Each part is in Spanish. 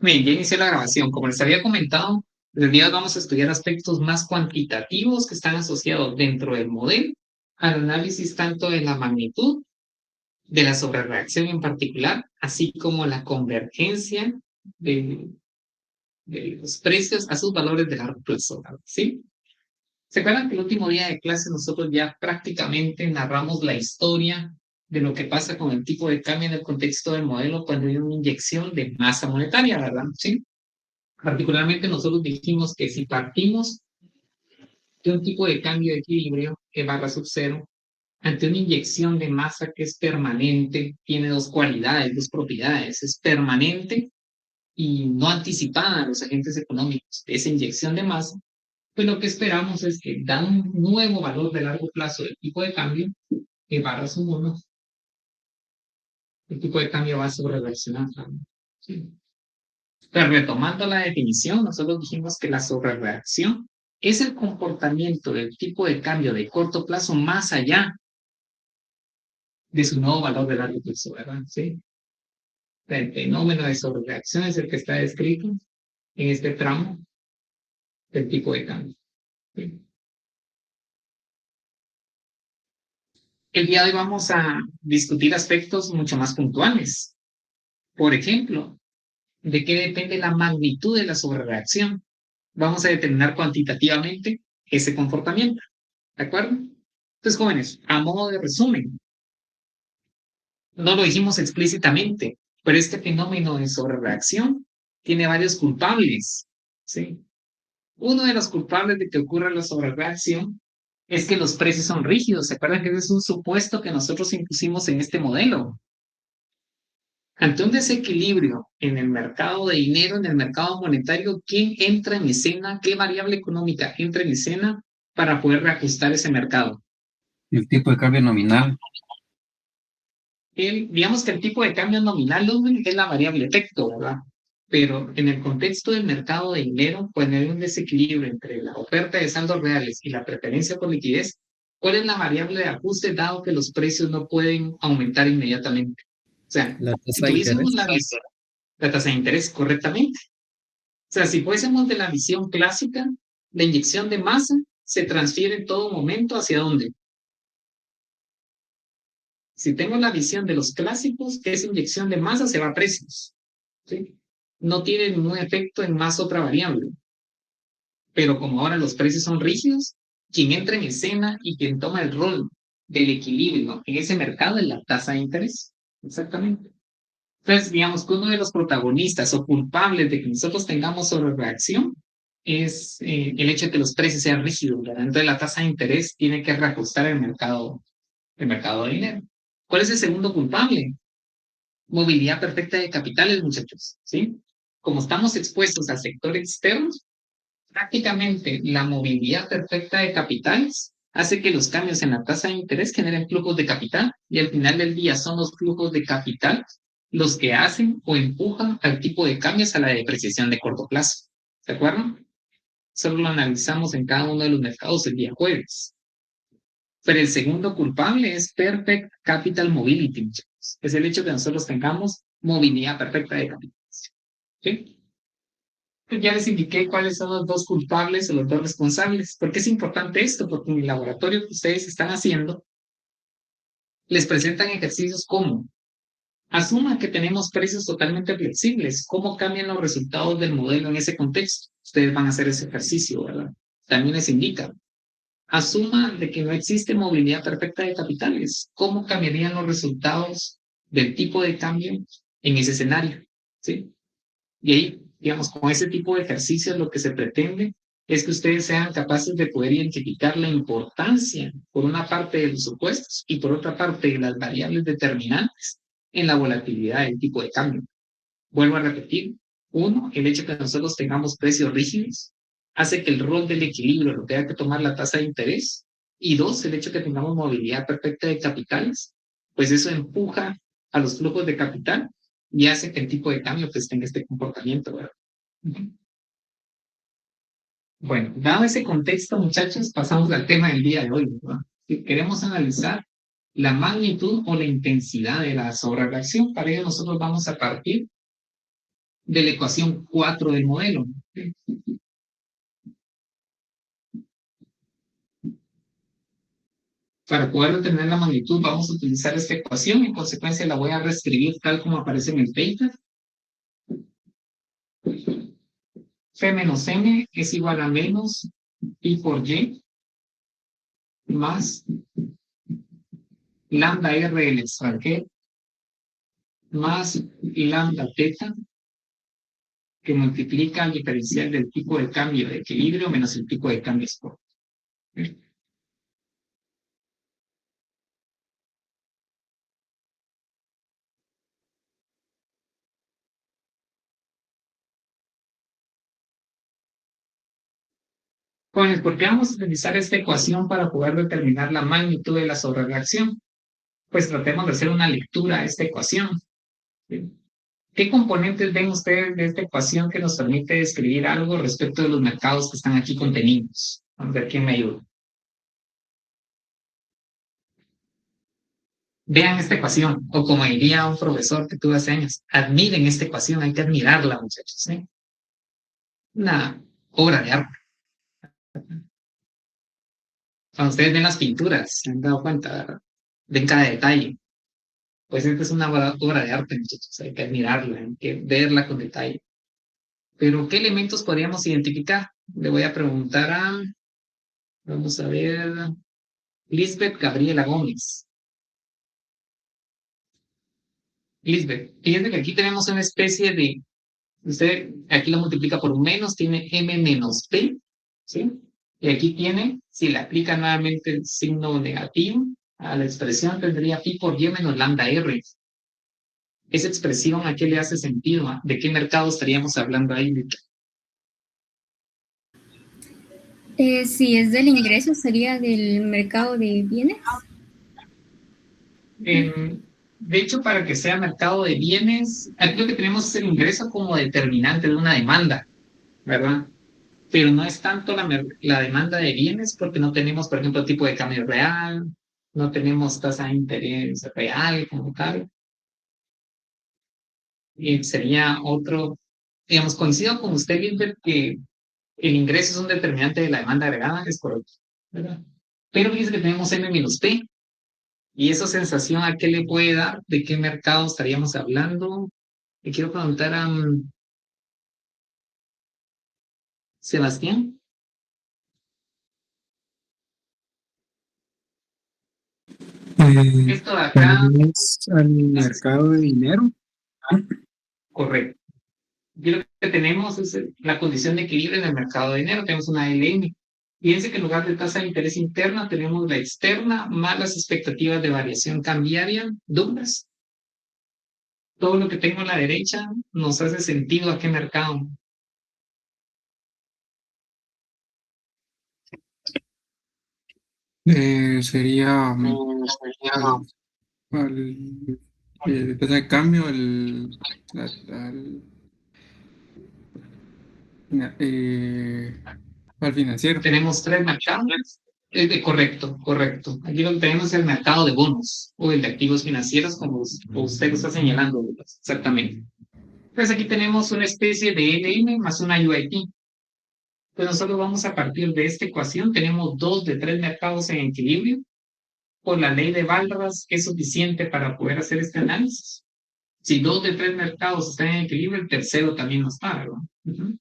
Bien, ya inicié la grabación. Como les había comentado, el día de hoy vamos a estudiar aspectos más cuantitativos que están asociados dentro del modelo al análisis tanto de la magnitud, de la sobrereacción en particular, así como la convergencia de, de los precios a sus valores de largo plazo, ¿sí? ¿Se acuerdan que el último día de clase nosotros ya prácticamente narramos la historia de lo que pasa con el tipo de cambio en el contexto del modelo cuando hay una inyección de masa monetaria, ¿verdad? ¿Sí? Particularmente nosotros dijimos que si partimos de un tipo de cambio de equilibrio que barra sub cero, ante una inyección de masa que es permanente, tiene dos cualidades, dos propiedades, es permanente y no anticipada a los agentes económicos de esa inyección de masa, pues lo que esperamos es que da un nuevo valor de largo plazo del tipo de cambio que barra sub 1, el tipo de cambio va a sobre reaccionar. ¿Sí? Pero retomando la definición, nosotros dijimos que la sobrereacción es el comportamiento del tipo de cambio de corto plazo más allá de su nuevo valor de largo plazo, ¿verdad? ¿Sí? El fenómeno de sobrereacción es el que está descrito en este tramo del tipo de cambio. ¿Sí? El día de hoy vamos a discutir aspectos mucho más puntuales. Por ejemplo, ¿de qué depende la magnitud de la sobrereacción? Vamos a determinar cuantitativamente ese comportamiento. ¿De acuerdo? Entonces, jóvenes, a modo de resumen, no lo dijimos explícitamente, pero este fenómeno de sobrereacción tiene varios culpables. ¿Sí? Uno de los culpables de que ocurra la sobrereacción es que los precios son rígidos. ¿Se acuerdan que ese es un supuesto que nosotros impusimos en este modelo? Ante un desequilibrio en el mercado de dinero, en el mercado monetario, ¿quién entra en escena? ¿Qué variable económica entra en escena para poder reajustar ese mercado? El tipo de cambio nominal. Digamos que el tipo de cambio nominal es la variable efecto, ¿verdad? Pero en el contexto del mercado de dinero, cuando hay un desequilibrio entre la oferta de saldos reales y la preferencia por liquidez, ¿cuál es la variable de ajuste dado que los precios no pueden aumentar inmediatamente? O sea, La si tasa de tuviésemos interés. la tasa de interés correctamente, o sea, si fuésemos de la visión clásica, la inyección de masa se transfiere en todo momento hacia dónde. Si tengo la visión de los clásicos, que esa inyección de masa se va a precios. ¿Sí? No tiene ningún efecto en más otra variable. Pero como ahora los precios son rígidos, quien entra en escena y quien toma el rol del equilibrio en ese mercado es la tasa de interés. Exactamente. Entonces, digamos que uno de los protagonistas o culpables de que nosotros tengamos sobrereacción es el hecho de que los precios sean rígidos, ¿verdad? Entonces la tasa de interés tiene que reajustar el mercado de dinero. ¿Cuál es el segundo culpable? Movilidad perfecta de capitales, muchachos, ¿sí? Como estamos expuestos al sector externo, prácticamente la movilidad perfecta de capitales hace que los cambios en la tasa de interés generen flujos de capital y al final del día son los flujos de capital los que hacen o empujan al tipo de cambios a la depreciación de corto plazo. ¿De acuerdo? Solo lo analizamos en cada uno de los mercados el día jueves. Pero el segundo culpable es Perfect Capital Mobility. Es el hecho que nosotros tengamos movilidad perfecta de capitales. ¿Sí? Ya les indiqué cuáles son los dos culpables o los dos responsables. ¿Por qué es importante esto? Porque en el laboratorio que ustedes están haciendo, les presentan ejercicios como asuma que tenemos precios totalmente flexibles. ¿Cómo cambian los resultados del modelo en ese contexto? Ustedes van a hacer ese ejercicio, ¿verdad? También les indica asuma de que no existe movilidad perfecta de capitales. ¿Cómo cambiarían los resultados del tipo de cambio en ese escenario? ¿Sí? Y ahí, digamos, con ese tipo de ejercicios lo que se pretende es que ustedes sean capaces de poder identificar la importancia, por una parte, de los supuestos y por otra parte, de las variables determinantes en la volatilidad del tipo de cambio. Vuelvo a repetir, uno, el hecho de que nosotros tengamos precios rígidos hace que el rol del equilibrio lo tenga que tomar la tasa de interés. Y dos, el hecho de que tengamos movilidad perfecta de capitales, pues eso empuja a los flujos de capital y hace que el tipo de cambio pues tenga este comportamiento, ¿verdad? Bueno, dado ese contexto, muchachos, pasamos al tema del día de hoy, ¿verdad? Si queremos analizar la magnitud o la intensidad de la sobrereacción, para ello nosotros vamos a partir de la ecuación 4 del modelo. Para poder determinar la magnitud vamos a utilizar esta ecuación, en consecuencia la voy a reescribir tal como aparece en el paper. F menos M es igual a menos pi por Y más lambda R del extranjero más lambda teta que multiplica el diferencial del tipo de cambio de equilibrio menos el tipo de cambio spot. Pues, ¿por qué vamos a utilizar esta ecuación para poder determinar la magnitud de la sobrereacción? Pues tratemos de hacer una lectura a esta ecuación. ¿Qué componentes ven ustedes de esta ecuación que nos permite describir algo respecto de los mercados que están aquí contenidos? Vamos a ver quién me ayuda. Vean esta ecuación, o como diría un profesor que tuve hace años, admiren esta ecuación, hay que admirarla, muchachos. Una obra de arte. Cuando ustedes ven las pinturas, se han dado cuenta, ¿verdad? Ven cada detalle. Pues esta es una obra de arte, muchachos, hay que admirarla, hay que verla con detalle. Pero, ¿qué elementos podríamos identificar? Le voy a preguntar vamos a ver, Lisbeth Gabriela Gómez. Lisbeth, fíjense que aquí tenemos una especie de, usted aquí lo multiplica por menos, tiene m menos p, ¿sí? Y aquí tiene, si le aplica nuevamente el signo negativo a la expresión, tendría pi por y menos lambda r. Esa expresión, ¿a qué le hace sentido? ¿De qué mercado estaríamos hablando ahí? Si es del ingreso, sería del mercado de bienes. De hecho, para que sea mercado de bienes, aquí lo que tenemos es el ingreso como determinante de una demanda, ¿verdad? Pero no es tanto la demanda de bienes porque no tenemos, por ejemplo, tipo de cambio real, no tenemos tasa de interés real como tal. Y sería otro, digamos, coincido con usted, Gilbert, que el ingreso es un determinante de la demanda agregada, es correcto, ¿verdad? Pero dice que tenemos M menos P, y esa sensación a qué le puede dar, de qué mercado estaríamos hablando. Le quiero preguntar a Sebastián. Esto de acá Es al mercado de dinero. correcto. Aquí lo que tenemos es la condición de equilibrio en el mercado de dinero. Tenemos una LM. Fíjense que en lugar de tasa de interés interna tenemos la externa más las expectativas de variación cambiaria duras. Todo lo que tengo a la derecha nos hace sentido a qué mercado. Sería después de cambio al financiero. Tenemos tres mercados. Correcto, correcto. Aquí lo que tenemos es el mercado de bonos o el de activos financieros, como usted lo está señalando, exactamente. Pues aquí tenemos una especie de LM más una UIP. Pues nosotros vamos a partir de esta ecuación. Tenemos 2 de 3 mercados en equilibrio. Por la ley de Walras es suficiente para poder hacer este análisis. Si 2 de 3 mercados están en equilibrio, el tercero también no está, ¿verdad?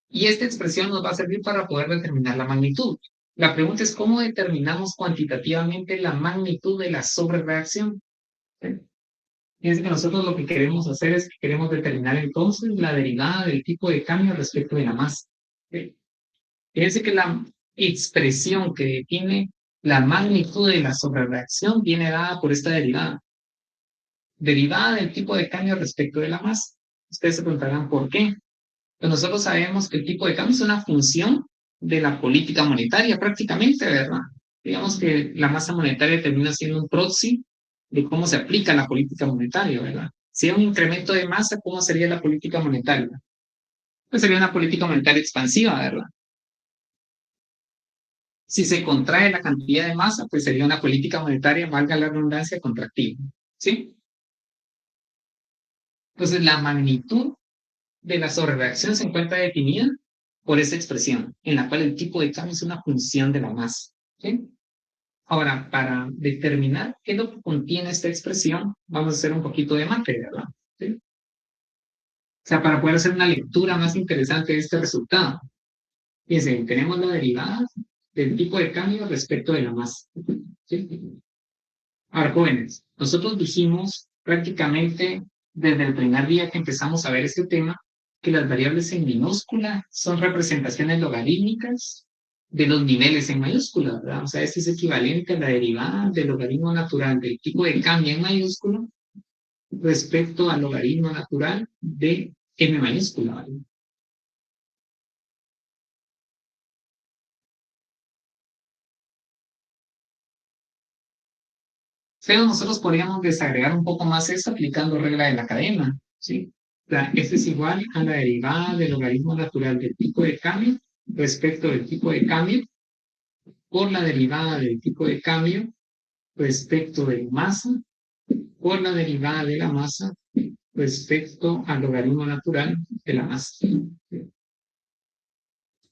Y esta expresión nos va a servir para poder determinar la magnitud. La pregunta es cómo determinamos cuantitativamente la magnitud de la sobrereacción. ¿Sí? Fíjense que nosotros lo que queremos hacer es que queremos determinar entonces la derivada del tipo de cambio respecto de la masa. ¿Sí? Fíjense que la expresión que define la magnitud de la sobrereacción viene dada por esta derivada. Derivada del tipo de cambio respecto de la masa. Ustedes se preguntarán por qué. Pues nosotros sabemos que el tipo de cambio es una función de la política monetaria prácticamente, ¿verdad? Digamos que la masa monetaria termina siendo un proxy de cómo se aplica la política monetaria, ¿verdad? Si hay un incremento de masa, ¿cómo sería la política monetaria? Pues sería una política monetaria expansiva, ¿verdad? Si se contrae la cantidad de masa, pues sería una política monetaria, valga la redundancia, contractiva, ¿sí? Entonces, la magnitud de la sobrereacción se encuentra definida por esta expresión, en la cual el tipo de cambio es una función de la masa. ¿Sí? Ahora, para determinar qué es lo que contiene esta expresión, vamos a hacer un poquito de materia, ¿verdad? ¿Sí? O sea, para poder hacer una lectura más interesante de este resultado. Fíjense, tenemos la derivada del tipo de cambio respecto de la masa. ¿Sí? Ahora, jóvenes, nosotros dijimos prácticamente desde el primer día que empezamos a ver este tema que las variables en minúscula son representaciones logarítmicas de los niveles en mayúscula, ¿verdad? O sea, este es equivalente a la derivada del logaritmo natural del tipo de cambio en mayúscula respecto al logaritmo natural de m mayúscula, ¿vale? Pero nosotros podríamos desagregar un poco más eso aplicando regla de la cadena, ¿sí? O sea, esto es igual a la derivada del logaritmo natural del tipo de cambio respecto del tipo de cambio por la derivada del tipo de cambio respecto de masa por la derivada de la masa respecto al logaritmo natural de la masa. ¿Sí?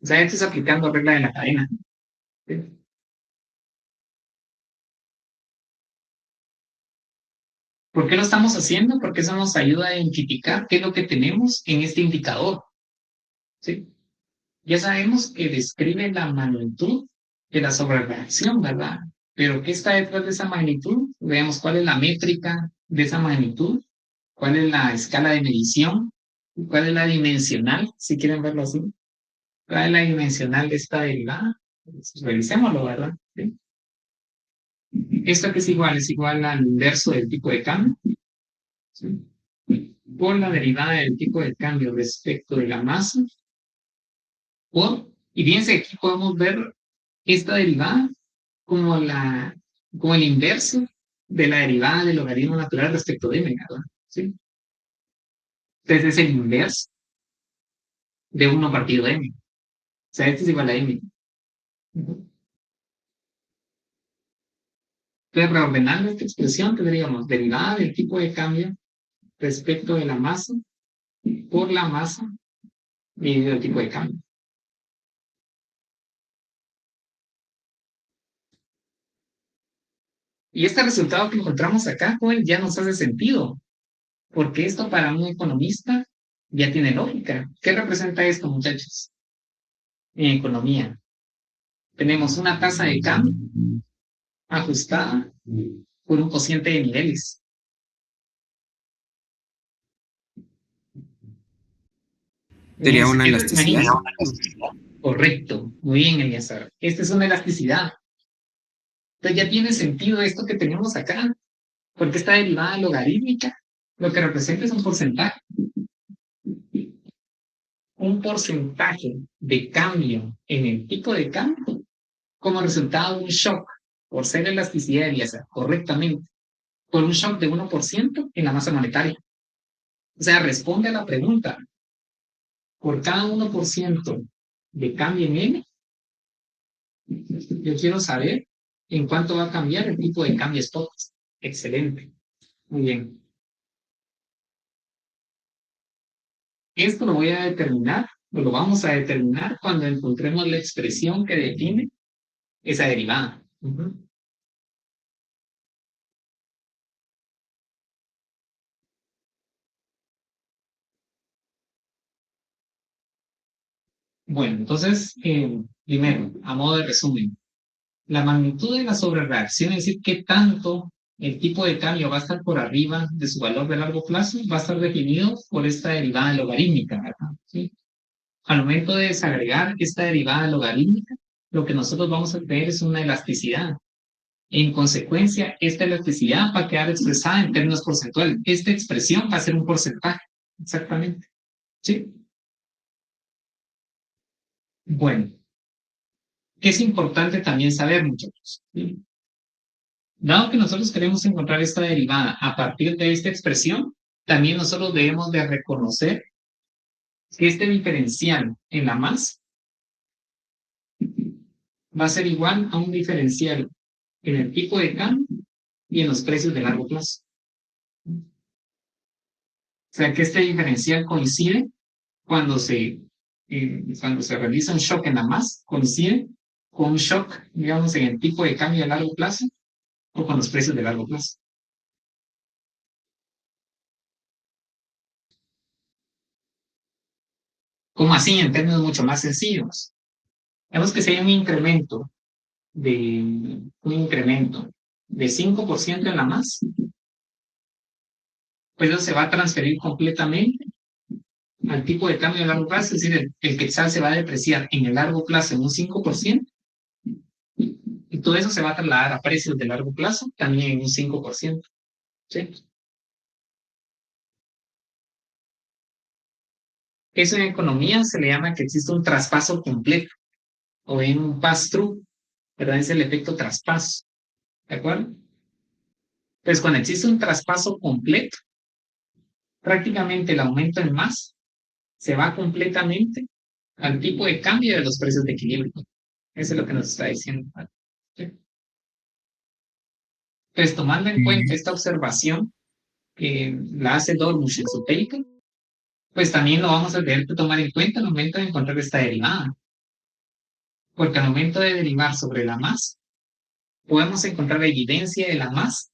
O sea, esto es aplicando regla de la cadena. ¿Sí? ¿Por qué lo estamos haciendo? Porque eso nos ayuda a identificar qué es lo que tenemos en este indicador. ¿Sí? Ya sabemos que describe la magnitud de la sobrereacción, ¿verdad? Pero ¿qué está detrás de esa magnitud? Veamos cuál es la métrica de esa magnitud, cuál es la escala de medición, cuál es la dimensional, si quieren verlo así, cuál es la dimensional de esta derivada. Pues, revisémoslo, ¿verdad? ¿Sí? Esto que es igual al inverso del tipo de cambio, ¿sí? Por la derivada del tipo de cambio respecto de la masa, y fíjense, aquí podemos ver esta derivada como, como el inverso de la derivada del logaritmo natural respecto de m, ¿verdad? ¿Sí? Entonces es el inverso de 1 partido de m. O sea, este es igual a m. Entonces, reordenando esta expresión, tendríamos derivada del tipo de cambio respecto de la masa por la masa dividido el tipo de cambio. Y este resultado que encontramos acá, pues, ya nos hace sentido, porque esto para un economista ya tiene lógica. ¿Qué representa esto, muchachos? En economía, tenemos una tasa de cambio ajustada por un cociente de niveles. Sería una elasticidad. Correcto, muy bien, Eliazar. Esta es una elasticidad. Entonces ya tiene sentido esto que tenemos acá, porque esta derivada logarítmica lo que representa es un porcentaje. Un porcentaje de cambio en el tipo de cambio como resultado de un shock por ser elasticidad de Eliazar, correctamente, por un shock de 1% en la masa monetaria. O sea, responde a la pregunta, por cada 1% de cambio en N, yo quiero saber en cuánto va a cambiar el tipo de cambio spot. Excelente. Muy bien. Esto lo voy a determinar, o lo vamos a determinar cuando encontremos la expresión que define esa derivada. Bueno, entonces, primero, a modo de resumen, la magnitud de la sobrereacción, es decir, qué tanto el tipo de cambio va a estar por arriba de su valor de largo plazo, va a estar definido por esta derivada logarítmica, ¿verdad? ¿Sí? Al momento de desagregar esta derivada logarítmica, lo que nosotros vamos a tener es una elasticidad. En consecuencia, esta elasticidad va a quedar expresada en términos porcentuales. Esta expresión va a ser un porcentaje, exactamente. ¿Sí? Bueno, ¿qué es importante también saber, muchachos? ¿Sí? Dado que nosotros queremos encontrar esta derivada a partir de esta expresión, también nosotros debemos de reconocer que este diferencial en la masa va a ser igual a un diferencial en el tipo de cambio y en los precios de largo plazo. O sea que este diferencial coincide cuando se realiza un shock en la masa, coincide con un shock, digamos, en el tipo de cambio a largo plazo o con los precios de largo plazo. ¿Cómo así? En términos mucho más sencillos. Vemos que si hay un incremento de 5% en la masa, pues eso se va a transferir completamente al tipo de cambio a largo plazo, es decir, el quetzal se va a depreciar en el largo plazo en un 5%, y todo eso se va a trasladar a precios de largo plazo también en un 5%. ¿Sí? Eso en economía se le llama que existe un traspaso completo o en un pass-through, ¿verdad? Es el efecto traspaso, ¿de acuerdo? Pues cuando existe un traspaso completo, prácticamente el aumento en masa se va completamente al tipo de cambio de los precios de equilibrio. Eso es lo que nos está diciendo. ¿Sí? Pues tomando en cuenta esta observación que la hace Dormush en su paper, pues también lo vamos a tener que tomar en cuenta al momento de encontrar esta derivada. Porque al momento de derivar sobre la masa, podemos encontrar evidencia de la masa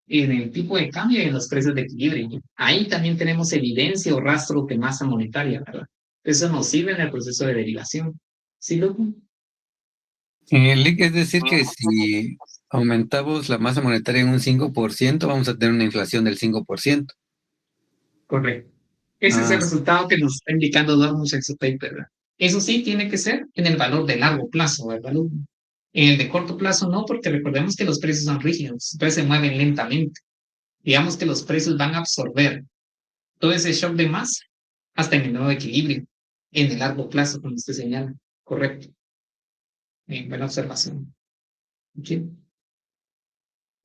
en el tipo de cambio y en los precios de equilibrio. Ahí también tenemos evidencia o rastro de masa monetaria, ¿verdad? Eso nos sirve en el proceso de derivación. ¿Sí, Luco? Lick, es decir, que si aumentamos la masa monetaria en un 5%, vamos a tener una inflación del 5%. Correcto. Ese es el resultado que nos está indicando Dormus en su paper, ¿verdad? Eso sí tiene que ser en el valor de largo plazo, ¿verdad? En el de corto plazo no, porque recordemos que los precios son rígidos, entonces se mueven lentamente. Digamos que los precios van a absorber todo ese shock de masa hasta en el nuevo equilibrio, en el largo plazo, como usted señala. Correcto. Buena observación. Okay.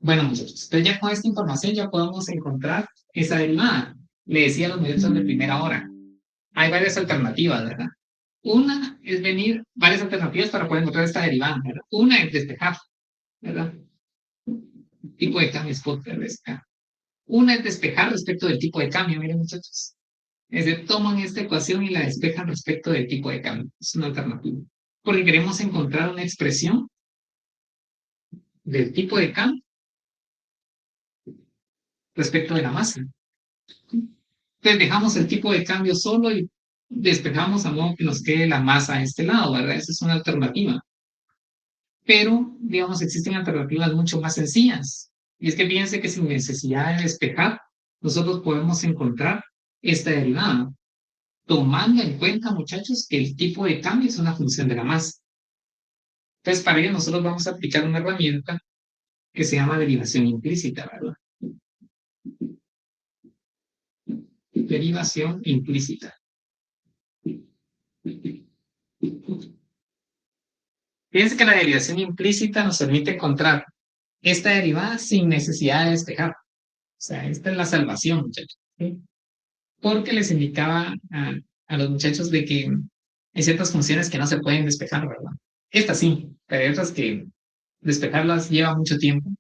Bueno, muchachos, entonces ya con esta información ya podemos encontrar esa derivada. Le decía a los muchachos de primera hora, hay varias alternativas, ¿verdad? Una es venir, varias alternativas para poder encontrar esta derivada, ¿verdad? Una es despejar, ¿verdad? Tipo de cambio spot, ¿verdad? Una es despejar respecto del tipo de cambio, miren muchachos. Es decir, toman esta ecuación y la despejan respecto del tipo de cambio. Es una alternativa. Porque queremos encontrar una expresión del tipo de cambio respecto de la masa. Entonces dejamos el tipo de cambio solo y despejamos a modo que nos quede la masa a este lado, ¿verdad? Esa es una alternativa. Pero, digamos, existen alternativas mucho más sencillas. Y es que fíjense que sin necesidad de despejar, nosotros podemos encontrar esta derivada, tomando en cuenta, muchachos, que el tipo de cambio es una función de la masa. Entonces, para ello nosotros vamos a aplicar una herramienta que se llama derivación implícita, ¿verdad? Derivación implícita. Fíjense que la derivación implícita nos permite encontrar esta derivada sin necesidad de despejar. O sea, esta es la salvación, muchachos. ¿Sí? Porque les indicaba a los muchachos de que hay ciertas funciones que no se pueden despejar, ¿verdad? Estas sí, pero hay otras que despejarlas lleva mucho tiempo,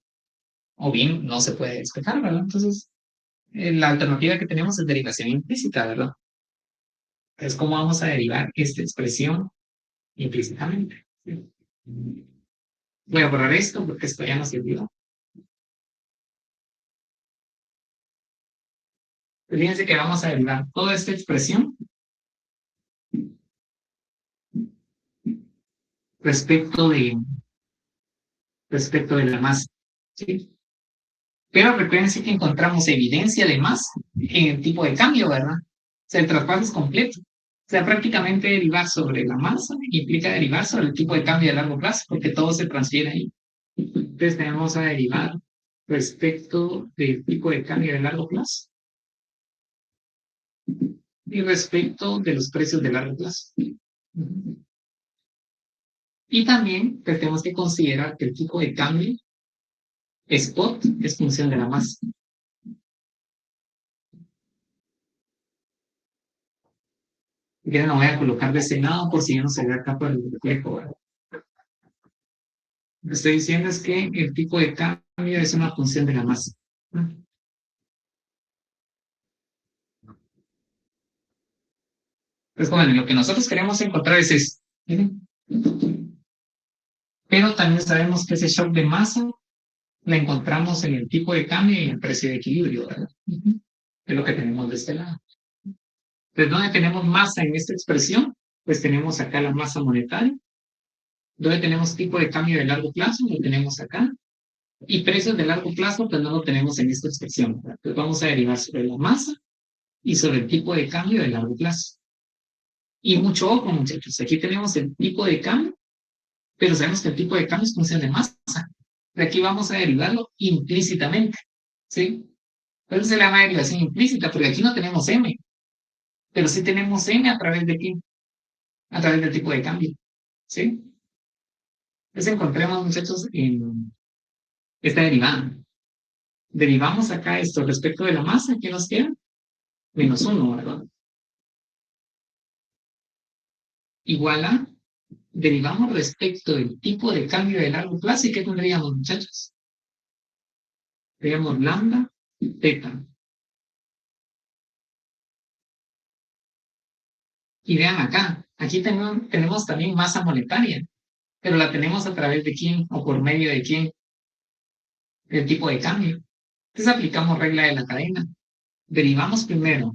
o bien no se puede despejar, ¿verdad? Entonces, la alternativa que tenemos es derivación implícita, ¿verdad? Es cómo vamos a derivar esta expresión implícitamente. ¿Sí? Voy a borrar esto porque esto ya no sirvió. Fíjense que vamos a derivar toda esta expresión respecto de la masa. ¿Sí? Pero recuerden que encontramos evidencia de masa en el tipo de cambio, ¿verdad? O sea, el traspaso es completo. O sea, prácticamente derivar sobre la masa implica derivar sobre el tipo de cambio a largo plazo, porque todo se transfiere ahí. Entonces tenemos a derivar respecto del tipo de cambio de largo plazo y respecto de los precios de largo plazo. Y también pues, tenemos que considerar que el tipo de cambio spot es función de la masa. Y no voy a colocar de ese lado por si ya no se ve acá por el reflejo, ¿verdad? Lo que estoy diciendo es que el tipo de cambio es una función de la masa. Entonces, bueno, lo que nosotros queremos encontrar es eso. ¿Miren? Pero también sabemos que ese shock de masa la encontramos en el tipo de cambio y en el precio de equilibrio, ¿verdad? Es lo que tenemos de este lado. Entonces, ¿dónde tenemos masa en esta expresión? Pues tenemos acá la masa monetaria. ¿Dónde tenemos tipo de cambio de largo plazo? Lo tenemos acá. Y precios de largo plazo, pues no lo tenemos en esta expresión, ¿verdad? Entonces vamos a derivar sobre la masa y sobre el tipo de cambio de largo plazo. Y mucho ojo, muchachos. Aquí tenemos el tipo de cambio, pero sabemos que el tipo de cambio es función de masa. De aquí vamos a derivarlo implícitamente, ¿sí? Entonces se le llama derivación implícita, porque aquí no tenemos M, pero sí tenemos M a través de qué? A través del tipo de cambio, ¿sí? Entonces encontremos, muchachos, en esta derivada. Derivamos acá esto respecto de la masa, ¿qué nos queda? -1, ¿verdad? Igual a, derivamos respecto del tipo de cambio de largo plazo, ¿y qué tendríamos, muchachos? Tendríamos lambda, teta. Y vean acá, aquí tenemos también masa monetaria, pero la tenemos a través de quién o por medio de quién, del tipo de cambio. Entonces aplicamos regla de la cadena. Derivamos primero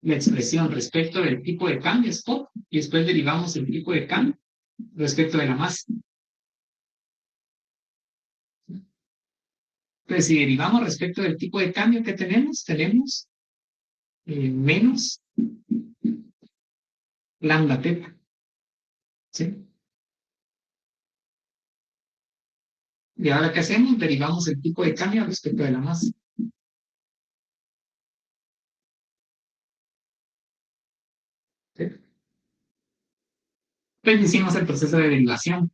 la expresión respecto del tipo de cambio spot y después derivamos el tipo de cambio respecto de la masa. Entonces, si derivamos respecto del tipo de cambio que tenemos, tenemos menos lambda teta. ¿Sí? Y ahora, ¿qué hacemos? Derivamos el tipo de cambio respecto de la masa. ¿Sí? Entonces hicimos el proceso de derivación.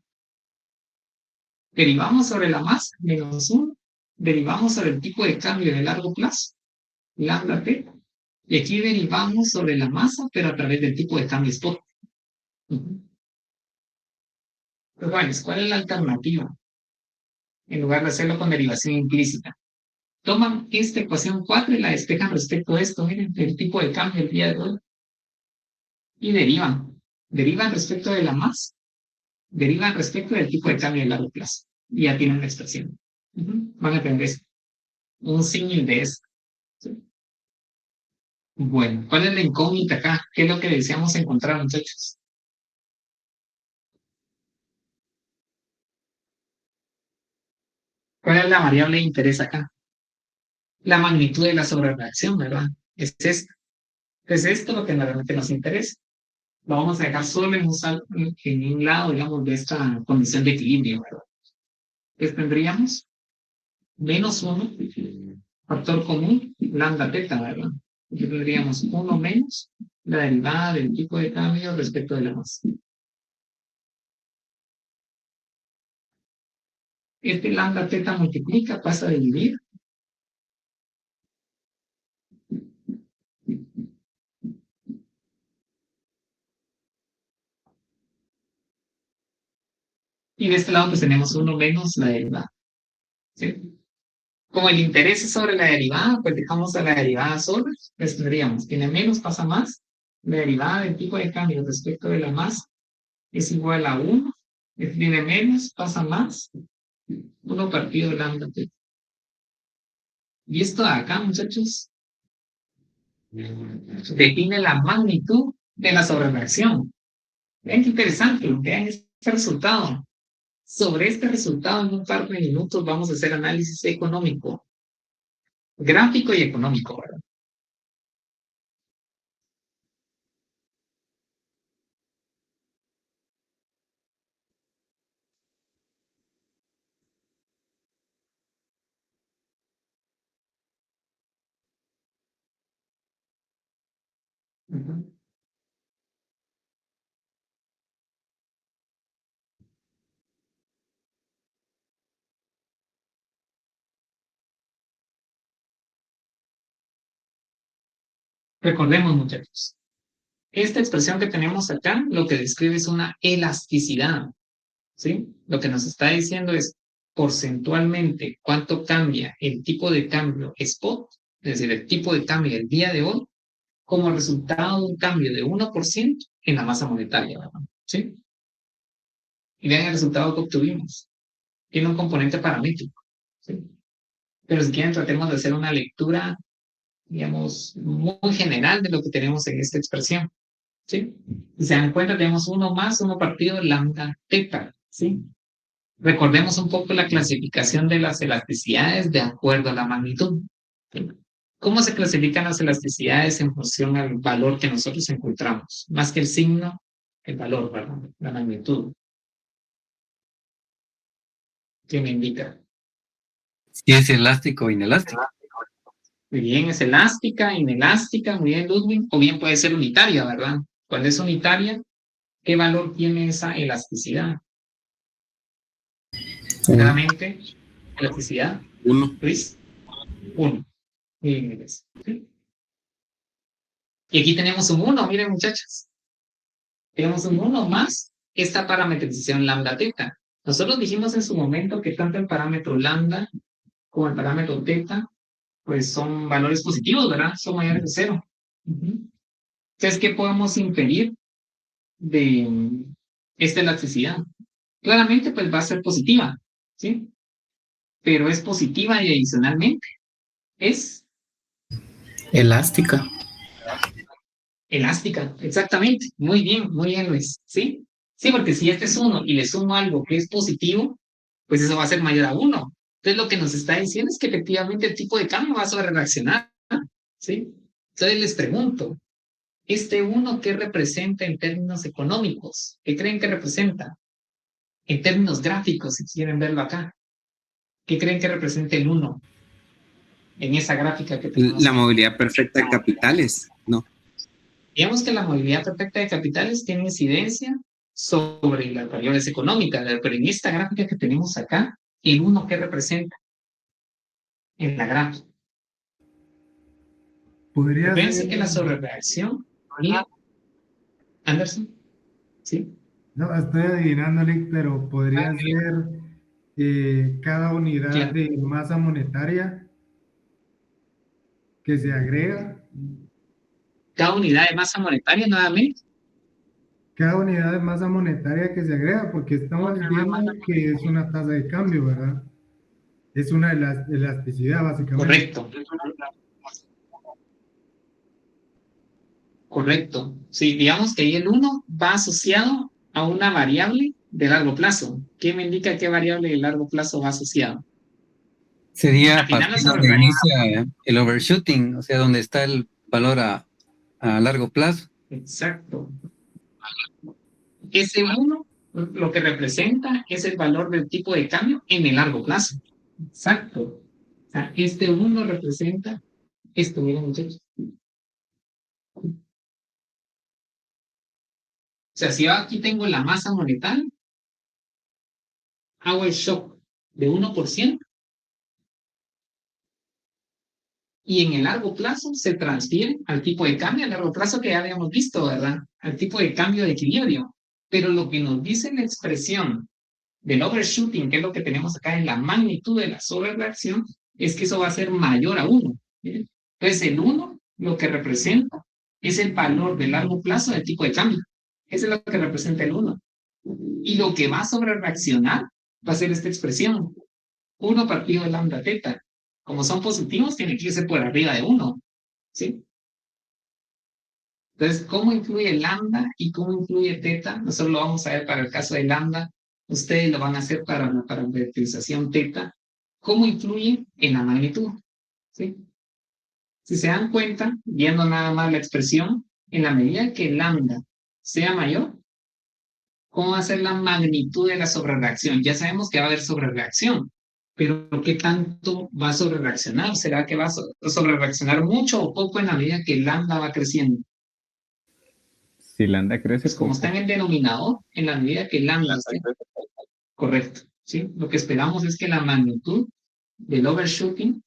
Derivamos sobre la masa, -1. Derivamos sobre el tipo de cambio de largo plazo, lambda teta. Y aquí derivamos sobre la masa, pero a través del tipo de cambio spot. Pues bueno, ¿cuál es la alternativa? En lugar de hacerlo con derivación implícita. Toman esta ecuación 4 y la despejan respecto a esto, miren, el tipo de cambio el día de hoy. Y derivan. Derivan respecto de la masa, derivan respecto del tipo de cambio de largo plazo. Y ya tienen la expresión. Van a aprender un símil de esto. ¿Sí? Bueno, ¿cuál es la incógnita acá? ¿Qué es lo que deseamos encontrar, muchachos? ¿Cuál es la variable de interés acá? La magnitud de la sobrereacción, ¿verdad? Es esto. Es esto lo que realmente nos interesa. Lo vamos a dejar solo en un lado, digamos, de esta condición de equilibrio, ¿verdad? Entonces tendríamos -1, factor común, lambda teta, ¿verdad? Aquí tendríamos 1 menos la derivada del tipo de cambio respecto de la masa. Este lambda teta multiplica, pasa a dividir. Y de este lado pues tenemos 1 menos la derivada. ¿Sí? Como el interés es sobre la derivada, pues dejamos a la derivada sola. Pues tendríamos, tiene menos, pasa más. La derivada del tipo de cambio respecto de la masa es igual a 1. Tiene menos, pasa más. 1 partido lambda teta. Y esto de acá, muchachos, define la magnitud de la sobrereacción. Vean qué interesante, vean este resultado. Sobre este resultado, en un par de minutos, vamos a hacer análisis económico, gráfico y económico, ¿verdad? Recordemos, muchachos, esta expresión que tenemos acá, lo que describe es una elasticidad, ¿sí? Lo que nos está diciendo es porcentualmente cuánto cambia el tipo de cambio spot, es decir, el tipo de cambio del día de hoy, como resultado de un cambio de 1% en la masa monetaria, ¿verdad? ¿Sí? Y vean el resultado que obtuvimos. Tiene un componente paramétrico, ¿sí? Pero si quieren, tratemos de hacer una lectura, digamos, muy general de lo que tenemos en esta expresión, ¿sí? Si se dan cuenta, tenemos 1 más 1 partido lambda teta, ¿sí? Recordemos un poco la clasificación de las elasticidades de acuerdo a la magnitud. ¿Sí? ¿Cómo se clasifican las elasticidades en función al valor que nosotros encontramos? Más que el signo, el valor, ¿verdad? La magnitud. ¿Qué me indica? Si es elástico o inelástico. Muy bien, es elástica, inelástica, muy bien, Ludwig, o bien puede ser unitaria, ¿verdad? Cuando es unitaria, ¿qué valor tiene esa elasticidad? Claramente, elasticidad, 1. Luis, 1. Muy bien, Luis. ¿Sí? Y aquí tenemos un 1, miren muchachos. Tenemos un 1 más esta parametrización lambda teta. Nosotros dijimos en su momento que tanto el parámetro lambda como el parámetro teta, pues son valores positivos, ¿verdad? Son mayores de 0. Entonces, ¿qué podemos inferir de esta elasticidad? Claramente, pues va a ser positiva, ¿sí? Pero es positiva y adicionalmente es Elástica. elástica, exactamente. Muy bien, Luis, ¿sí? Sí, porque si este es 1 y le sumo algo que es positivo, pues eso va a ser mayor a 1. Entonces, lo que nos está diciendo es que efectivamente el tipo de cambio va a sobrereaccionar, ¿sí? Entonces, les pregunto, ¿este 1 qué representa en términos económicos? ¿Qué creen que representa? En términos gráficos, si quieren verlo acá. ¿Qué creen que representa el 1 en esa gráfica que tenemos La ahí? movilidad perfecta de capitales, ¿no? Digamos que la movilidad perfecta de capitales tiene incidencia sobre las variables económicas, pero en esta gráfica que tenemos acá, el 1 ¿qué representa en la gráfica? Podría Fíjense ser, que la sobrereacción, mira, Anderson, ¿sí? no, estoy adivinándole, pero podría ser cada unidad Claro. de masa monetaria que se agrega, Cada unidad de masa monetaria nuevamente. cada unidad de masa monetaria que se agrega, porque estamos viendo que es una tasa de cambio, ¿verdad? Es una elasticidad, básicamente. Correcto. Correcto. Sí, digamos que ahí el 1 va asociado a una variable de largo plazo. ¿Qué me indica qué variable de largo plazo va asociado? Sería Al a final la partir donde sobrereacción. inicia el overshooting, o sea, donde está el valor a largo plazo. Exacto. Ese 1 lo que representa es el valor del tipo de cambio en el largo plazo. Exacto. O sea, este 1 representa esto, miren muchachos. O sea, si yo aquí tengo la masa monetaria, hago el shock de 1%, y en el largo plazo se transfiere al tipo de cambio a largo plazo que ya habíamos visto, ¿verdad? Al tipo de cambio de equilibrio. Pero lo que nos dice la expresión del overshooting, que es lo que tenemos acá en la magnitud de la sobrereacción, es que eso va a ser mayor a 1. ¿Sí? Entonces, el 1 lo que representa es el valor de largo plazo del tipo de cambio. Eso es lo que representa el 1. Y lo que va a sobrereaccionar va a ser esta expresión, 1 partido de lambda teta. Como son positivos, tiene que irse por arriba de 1. ¿Sí? Entonces, ¿cómo influye lambda y cómo influye teta? Nosotros lo vamos a ver para el caso de lambda. Ustedes lo van a hacer para la parametrización teta. ¿Cómo influye en la magnitud? ¿Sí? Si se dan cuenta, viendo nada más la expresión, en la medida que lambda sea mayor, ¿cómo va a ser la magnitud de la sobrereacción? Ya sabemos que va a haber sobrereacción, pero ¿qué tanto va a sobrereaccionar? ¿Será que va a sobrereaccionar mucho o poco en la medida que lambda va creciendo? Si lambda crece Pues como está poco. en el denominador, en la medida que lambda esté correcto, ¿sí? Lo que esperamos es que la magnitud del overshooting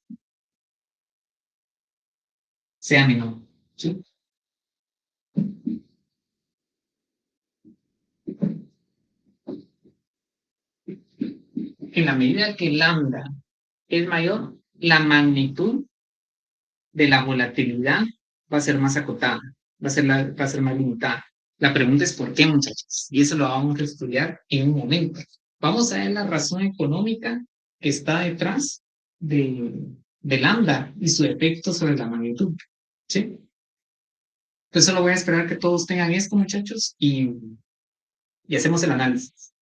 sea menor, ¿sí? En la medida que lambda es mayor, la magnitud de la volatilidad va a ser más acotada, va a ser más limitada. La pregunta es ¿por qué, muchachos? Y eso lo vamos a estudiar en un momento. Vamos a ver la razón económica que está detrás de lambda y su efecto sobre la magnitud. ¿Sí? Entonces solo voy a esperar que todos tengan esto, muchachos, y hacemos el análisis.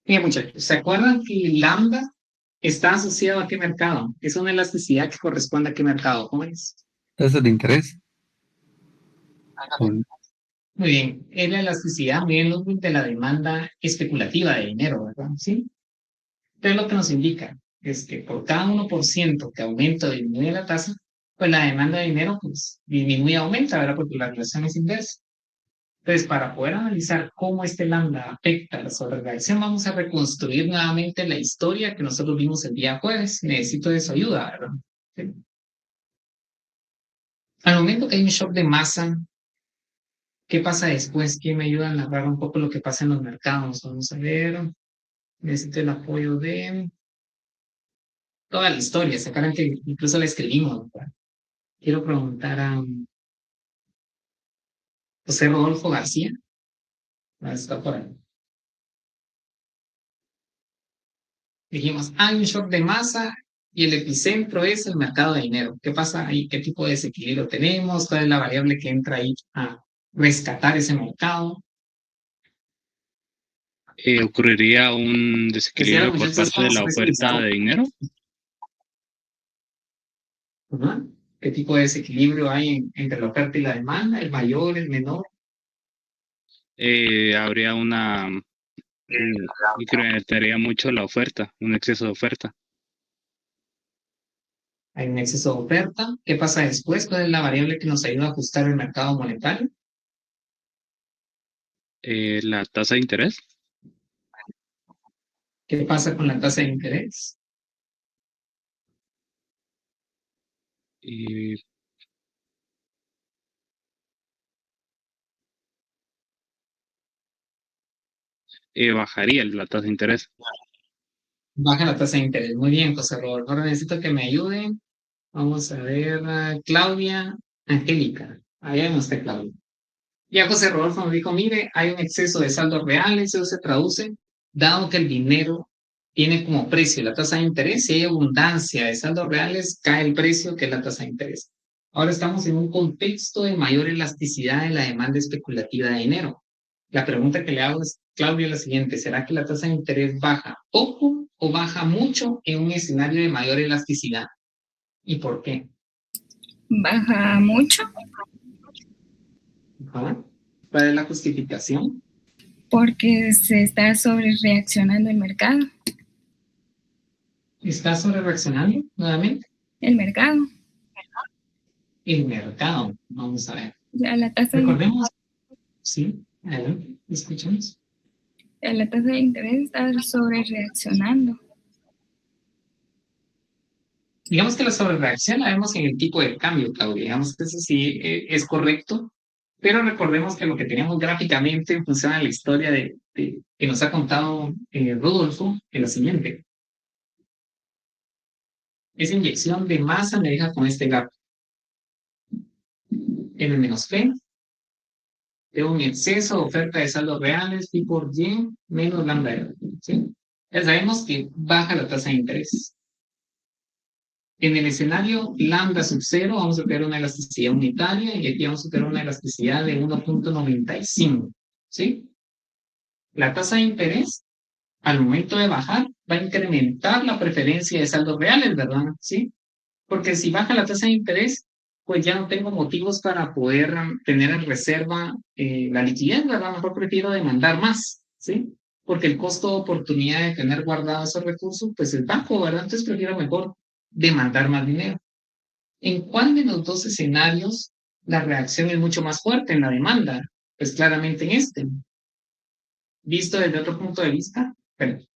Bien, muchachos, ¿se acuerdan que lambda está asociado a qué mercado? Es una elasticidad que corresponde a qué mercado, jóvenes. Tasa de interés. Con- Muy bien, es la elasticidad bien de la demanda especulativa de dinero, ¿verdad? ¿Sí? Entonces lo que nos indica es que por cada 1% que aumenta o disminuye la tasa, pues la demanda de dinero pues disminuye o aumenta, ¿verdad? Porque la relación es inversa. Entonces, para poder analizar cómo este lambda afecta la sobrereacción, vamos a reconstruir nuevamente la historia que nosotros vimos el día jueves. Necesito de su ayuda, ¿verdad? ¿Sí? Al momento que hay un shock de masa, ¿qué pasa después? ¿Quién me ayuda a narrar un poco lo que pasa en los mercados? Vamos a ver. Necesito el apoyo de toda la historia. Se acuerdan que incluso la escribimos, ¿verdad? Quiero preguntar a José Rodolfo García. Está por ahí. Dijimos, hay un shock de masa y el epicentro es el mercado de dinero. ¿Qué pasa ahí? ¿Qué tipo de desequilibrio tenemos? ¿Cuál es la variable que entra ahí a rescatar ese mercado? Ocurriría un Quisiera, desequilibrio por muchachos, parte de ¿cómo se la oferta de dinero. ¿No? ¿Qué tipo de desequilibrio hay entre la oferta y la demanda? ¿El mayor, el menor? Habría incrementaría mucho la oferta, un exceso de oferta. Hay un exceso de oferta. ¿Qué pasa después? ¿Cuál es la variable que nos ayuda a ajustar el mercado monetario? La tasa de interés. ¿Qué pasa con la tasa de interés? Y bajaría la tasa de interés. Baja la tasa de interés. Muy bien, José Rodolfo. Ahora necesito que me ayuden. Vamos a ver, Claudia Angélica. Allá no está Claudia. Ya José Rodolfo nos dijo, mire, hay un exceso de saldos reales, eso se traduce, dado que el dinero tiene como precio la tasa de interés, si hay abundancia de saldos reales, cae el precio que es la tasa de interés. Ahora estamos en un contexto de mayor elasticidad de la demanda especulativa de dinero. La pregunta que le hago es, Claudia, la siguiente, ¿será que la tasa de interés baja poco o baja mucho en un escenario de mayor elasticidad? ¿Y por qué? Baja mucho Ajá. ¿Cuál es la justificación? porque se está sobre reaccionando el mercado. ¿Está sobre reaccionando nuevamente? El mercado. El mercado. Vamos a ver. Ya la tasa Recordemos. Sí, adelante, escuchamos. la tasa de interés está sobre reaccionando. Digamos que la sobrereacción la vemos en el tipo de cambio, Claudia. Digamos que eso sí es correcto. Pero recordemos que lo que tenemos gráficamente en función a la historia que nos ha contado Rodolfo es la siguiente. Esa inyección de masa me deja con este gap. M menos P. Tengo un exceso de oferta de saldos reales, pi por y menos lambda R. ¿Sí? Ya sabemos que baja la tasa de interés. En el escenario lambda sub 0 vamos a tener una elasticidad unitaria y aquí vamos a tener una elasticidad de 1.95. ¿Sí? La tasa de interés, al momento de bajar, va a incrementar la preferencia de saldos reales, ¿verdad? ¿Sí? Porque si baja la tasa de interés, pues ya no tengo motivos para poder tener en reserva la liquidez, ¿verdad? Mejor prefiero demandar más, ¿sí? Porque el costo de oportunidad de tener guardados esos recursos, pues es bajo, ¿verdad? Entonces prefiero mejor demandar más dinero. ¿En cuál de los dos escenarios la reacción es mucho más fuerte en la demanda? Pues claramente en este. Visto desde otro punto de vista,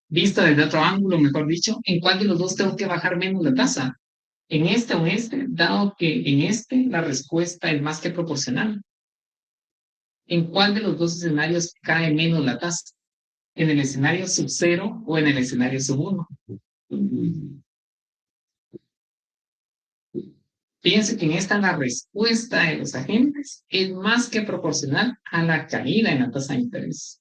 visto desde otro ángulo, mejor dicho, ¿en cuál de los dos tengo que bajar menos la tasa? En este o en este, dado que en este la respuesta es más que proporcional. ¿En cuál de los dos escenarios cae menos la tasa? ¿En el escenario sub 0 o en el escenario sub 1? Fíjense que en esta la respuesta de los agentes es más que proporcional a la caída en la tasa de interés.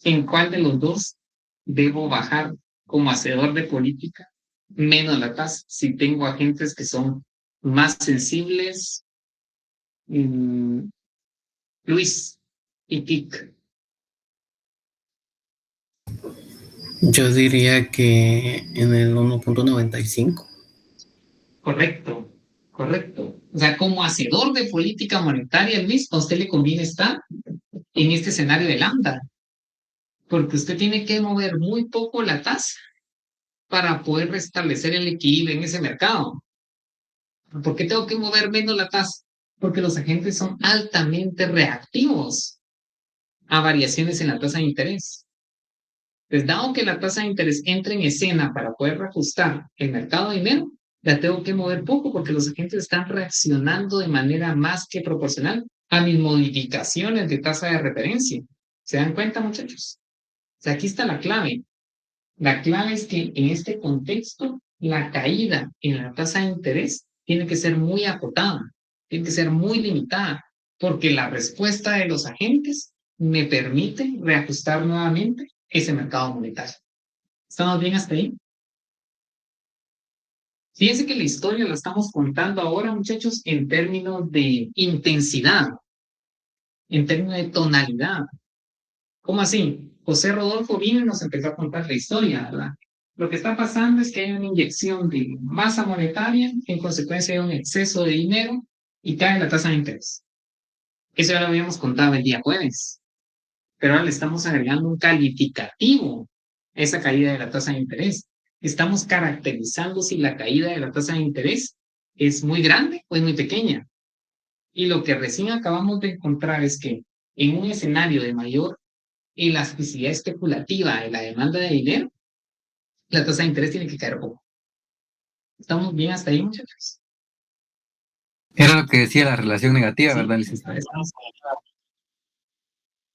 ¿En cuál de los dos debo bajar como hacedor de política menos la tasa? Si tengo agentes que son más sensibles, Luis y Kik. Yo diría que en el 1.95. Correcto, correcto. O sea, como hacedor de política monetaria, Luis, a usted le conviene estar en este escenario de lambda, porque usted tiene que mover muy poco la tasa para poder restablecer el equilibrio en ese mercado. ¿Por qué tengo que mover menos la tasa? Porque los agentes son altamente reactivos a variaciones en la tasa de interés. Pues dado que la tasa de interés entra en escena para poder reajustar el mercado de dinero, la tengo que mover poco porque los agentes están reaccionando de manera más que proporcional a mis modificaciones de tasa de referencia. ¿Se dan cuenta, muchachos? O sea, aquí está la clave. La clave es que en este contexto, la caída en la tasa de interés tiene que ser muy acotada, tiene que ser muy limitada, porque la respuesta de los agentes me permite reajustar nuevamente ese mercado monetario. ¿Estamos bien hasta ahí? Fíjense que la historia la estamos contando ahora, muchachos, en términos de intensidad, en términos de tonalidad. ¿Cómo así? José Rodolfo vino y nos empezó a contar la historia, ¿verdad? Lo que está pasando es que hay una inyección de masa monetaria, en consecuencia de un exceso de dinero, y cae la tasa de interés. Eso ya lo habíamos contado el día jueves. Pero ahora le estamos agregando un calificativo a esa caída de la tasa de interés. Estamos caracterizando si la caída de la tasa de interés es muy grande o es muy pequeña. Y lo que recién acabamos de encontrar es que en un escenario de mayor elasticidad especulativa de la demanda de dinero, la tasa de interés tiene que caer poco. ¿Estamos bien hasta ahí, muchachos? Era lo que decía la relación negativa, Sí, ¿verdad, licenciado?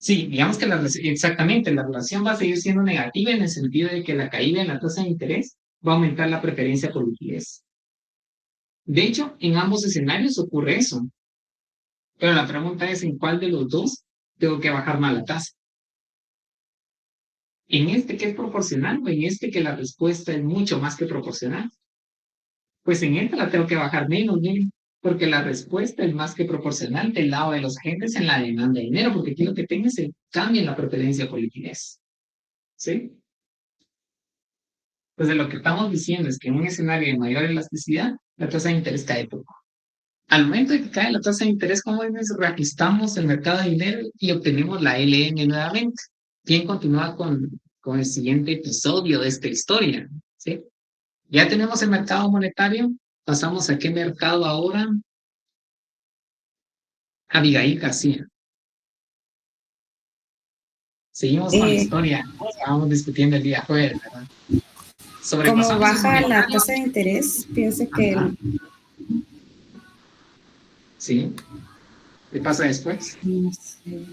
Sí, digamos que exactamente, la relación va a seguir siendo negativa en el sentido de que la caída en la tasa de interés va a aumentar la preferencia por liquidez. De hecho, en ambos escenarios ocurre eso. Pero la pregunta es en cuál de los dos tengo que bajar más la tasa. En este que es proporcional o en este que la respuesta es mucho más que proporcional. Pues en esta la tengo que bajar menos, miren, porque la respuesta es más que proporcional del lado de los agentes en la demanda de dinero, porque aquí lo que tengo es el cambio en la preferencia por liquidez. ¿Sí? Pues de lo que estamos diciendo es que en un escenario de mayor elasticidad, la tasa de interés cae poco. Al momento de que cae la tasa de interés, como ves, reajustamos el mercado de dinero y obtenemos la LN nuevamente. ¿Quién continúa con el siguiente episodio de esta historia? ¿Sí? Ya tenemos el mercado monetario. Pasamos a qué mercado ahora. Abigail García. Seguimos con la historia. Estábamos discutiendo el día jueves, ¿verdad? Como baja la tasa de interés, pienso que ¿Sí? ¿Qué pasa después? No sé.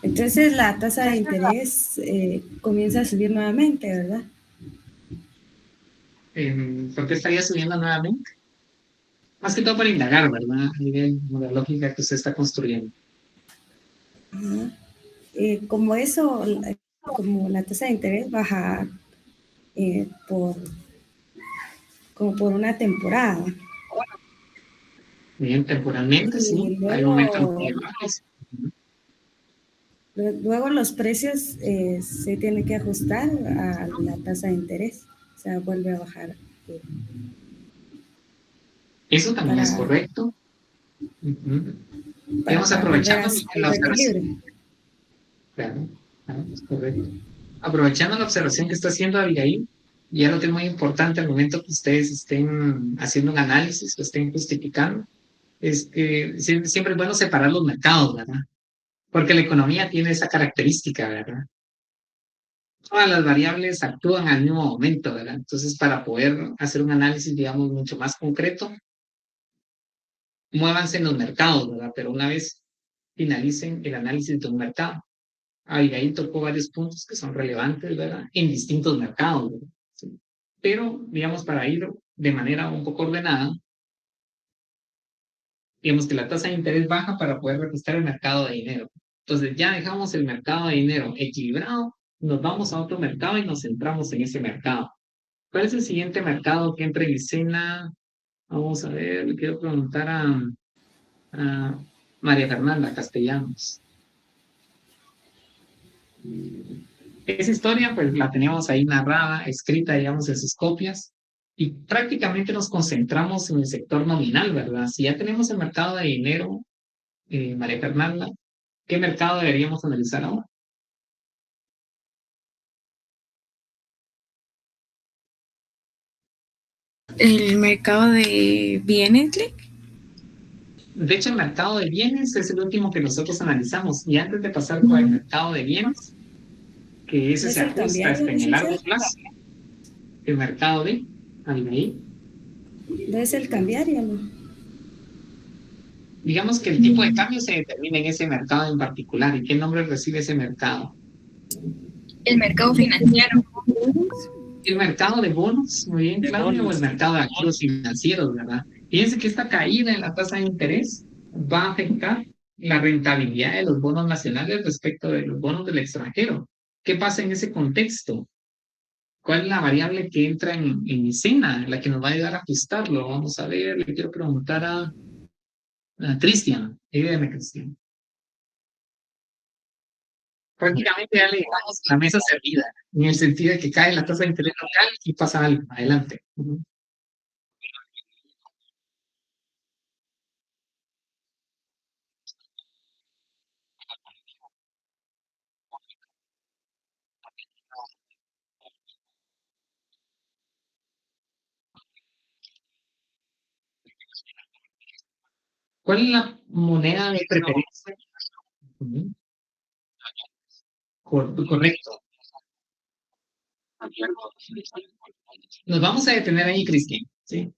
Entonces la tasa de interés comienza a subir nuevamente, ¿verdad? ¿Por qué estaría subiendo nuevamente? Más que todo para indagar, ¿verdad? A nivel de la lógica que usted está construyendo. Ajá. Como eso, como la tasa de interés baja por, como por una temporada. Bien, temporalmente, sí. Y Hay momentos luego, muy bajos. luego los precios se tienen que ajustar a la tasa de interés. O sea, vuelve a bajar Eso también es para, correcto. Digamos, para volver a aprovechando la al observación. equilibrio. Claro, claro, es correcto. Aprovechando la observación que está haciendo Abigail, y algo que es muy importante al momento que ustedes estén haciendo un análisis, lo estén justificando, es que siempre es bueno separar los mercados, ¿verdad? Porque la economía tiene esa característica, ¿verdad? Todas las variables actúan al mismo momento, ¿verdad? Entonces, para poder hacer un análisis, digamos, mucho más concreto, muévanse en los mercados, ¿verdad? Pero una vez finalicen el análisis de un mercado. Abigail tocó varios puntos que son relevantes, ¿verdad? En distintos mercados, ¿verdad? Sí. Pero, digamos, para ir de manera un poco ordenada, digamos que la tasa de interés baja para poder reajustar el mercado de dinero. Entonces, ya dejamos el mercado de dinero equilibrado, nos vamos a otro mercado y nos centramos en ese mercado. ¿Cuál es el siguiente mercado que entra en escena? Vamos a ver, le quiero preguntar a María Fernanda Castellanos. Esa historia, pues la teníamos ahí narrada, escrita, digamos, en sus copias, y prácticamente nos concentramos en el sector nominal, ¿verdad? Si ya tenemos el mercado de dinero, María Fernanda, ¿qué mercado deberíamos analizar ahora? El mercado de bienes, Lick. De hecho, el mercado de bienes es el último que nosotros analizamos, y antes de pasar por el mercado de bienes, que ese ¿No se es el ajusta cambiario, en el largo licenciado? plazo, el mercado de ahí. ¿No es el cambiario, no? Digamos que el tipo de cambio se determina en ese mercado en particular. ¿Y qué nombre recibe ese mercado? El mercado financiero. El mercado de bonos, muy bien, Claudia, o el mercado de activos financieros, ¿verdad? Fíjense que esta caída en la tasa de interés va a afectar la rentabilidad de los bonos nacionales respecto de los bonos del extranjero. ¿Qué pasa en ese contexto? ¿Cuál es la variable que entra en escena, la que nos va a ayudar a ajustarlo? Vamos a ver, le quiero preguntar a Cristian. Ayúdeme, Cristian. Prácticamente ya le dejamos la mesa servida, en el sentido de que cae la tasa de interés local y pasa algo. Adelante. ¿Cuál es la moneda de preferencia? Ujú. Correcto. Nos vamos a detener ahí, Cristian. ¿Sí?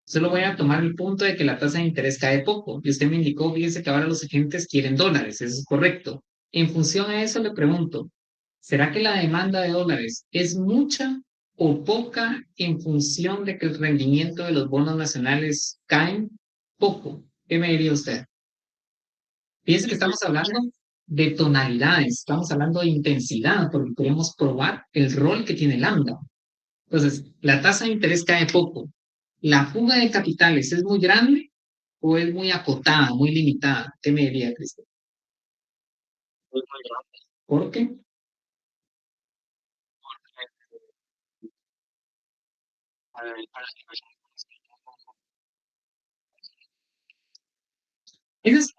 Solo voy a tomar el punto de que la tasa de interés cae poco. Y usted me indicó, fíjese que ahora los agentes quieren dólares. Eso es correcto. En función a eso le pregunto, ¿será que la demanda de dólares es mucha o poca en función de que el rendimiento de los bonos nacionales caen? Poco. ¿Qué me diría usted? Fíjense que estamos hablando de tonalidades, estamos hablando de intensidad, porque queremos probar el rol que tiene lambda. Entonces, la tasa de interés cae poco. ¿La fuga de capitales es muy grande o es muy acotada, muy limitada? ¿Qué me diría, Cristian? ¿Por qué? Eso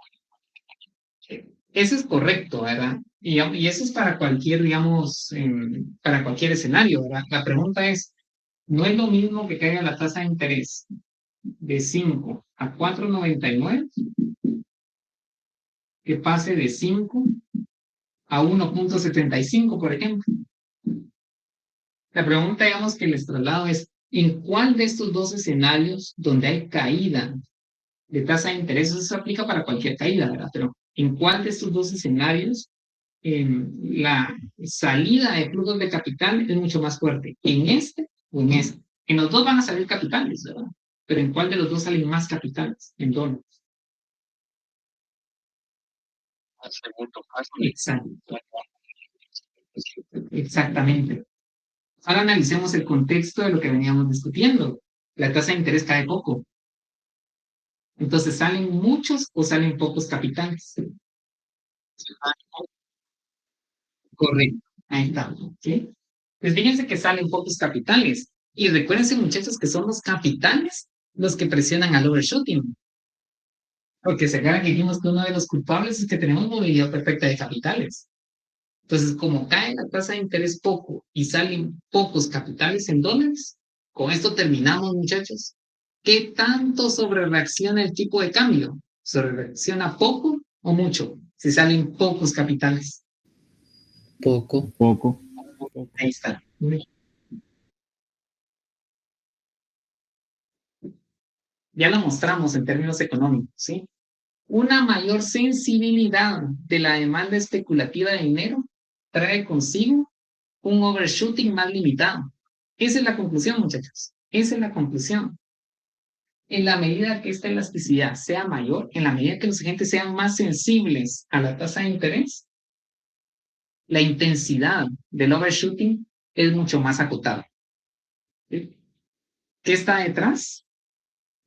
eso es correcto, ¿verdad? Y eso es para cualquier, digamos, para cualquier escenario, ¿verdad? La pregunta es, ¿no es lo mismo que caiga la tasa de interés de 5 a 4,99 que pase de 5 a 1,75, por ejemplo? La pregunta, digamos, que les traslado es, ¿En cuál de estos dos escenarios donde hay caída de tasa de interés? Eso se aplica para cualquier caída, ¿verdad? Pero ¿en cuál de estos dos escenarios la salida de flujos de capital es mucho más fuerte? ¿En este o en este? En los dos van a salir capitales, ¿verdad? Pero ¿en cuál de los dos salen más capitales? En dólares. Exacto. Exactamente. Ahora analicemos el contexto de lo que veníamos discutiendo. La tasa de interés cae poco. Entonces, ¿salen muchos o salen pocos capitales? Correcto. Ahí está. ¿Sí? Pues fíjense que salen pocos capitales. Y recuérdense, muchachos, que son los capitales los que presionan al overshooting. Porque se acuerdan que dijimos que uno de los culpables es que tenemos movilidad perfecta de capitales. Entonces, como cae la tasa de interés poco y salen pocos capitales en dólares, con esto terminamos, muchachos. ¿Qué tanto sobrereacciona el tipo de cambio? ¿Sobrereacciona poco o mucho? Si salen pocos capitales. Poco. Poco. Ahí está. Ya lo mostramos en términos económicos, ¿sí? Una mayor sensibilidad de la demanda especulativa de dinero trae consigo un overshooting más limitado. Esa es la conclusión, muchachos. Esa es la conclusión. En la medida que esta elasticidad sea mayor, en la medida que los agentes sean más sensibles a la tasa de interés, la intensidad del overshooting es mucho más acotada. ¿Sí? ¿Qué está detrás?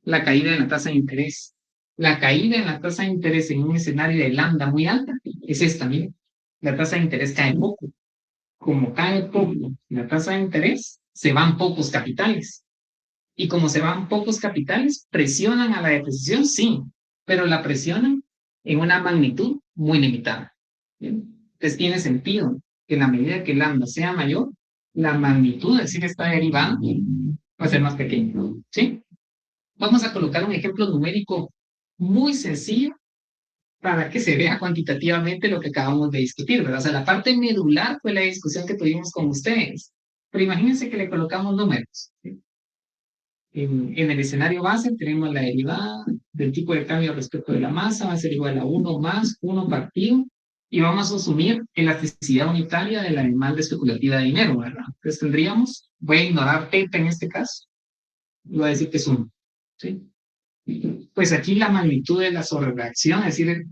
La caída de la tasa de interés. La caída en la tasa de interés en un escenario de lambda muy alta es esta, miren. La tasa de interés cae poco. Como cae poco la tasa de interés, se van pocos capitales. Y como se van pocos capitales, presionan a la depreciación, sí, pero la presionan en una magnitud muy limitada. ¿Bien? Entonces tiene sentido que en la medida que lambda sea mayor, la magnitud, es decir, esta derivada, va a ser más pequeña. ¿Sí? Vamos a colocar un ejemplo numérico muy sencillo para que se vea cuantitativamente lo que acabamos de discutir, ¿verdad? O sea, la parte medular fue la discusión que tuvimos con ustedes. Pero imagínense que le colocamos números. ¿Sí? En el escenario base tenemos la derivada del tipo de cambio respecto de la masa, va a ser igual a 1 más 1 partido, y vamos a asumir elasticidad unitaria de la demanda especulativa de dinero, ¿verdad? Entonces tendríamos, voy a ignorar θ en este caso, y voy a decir que es 1. ¿Sí? Pues aquí la magnitud de la sobrereacción, es decir,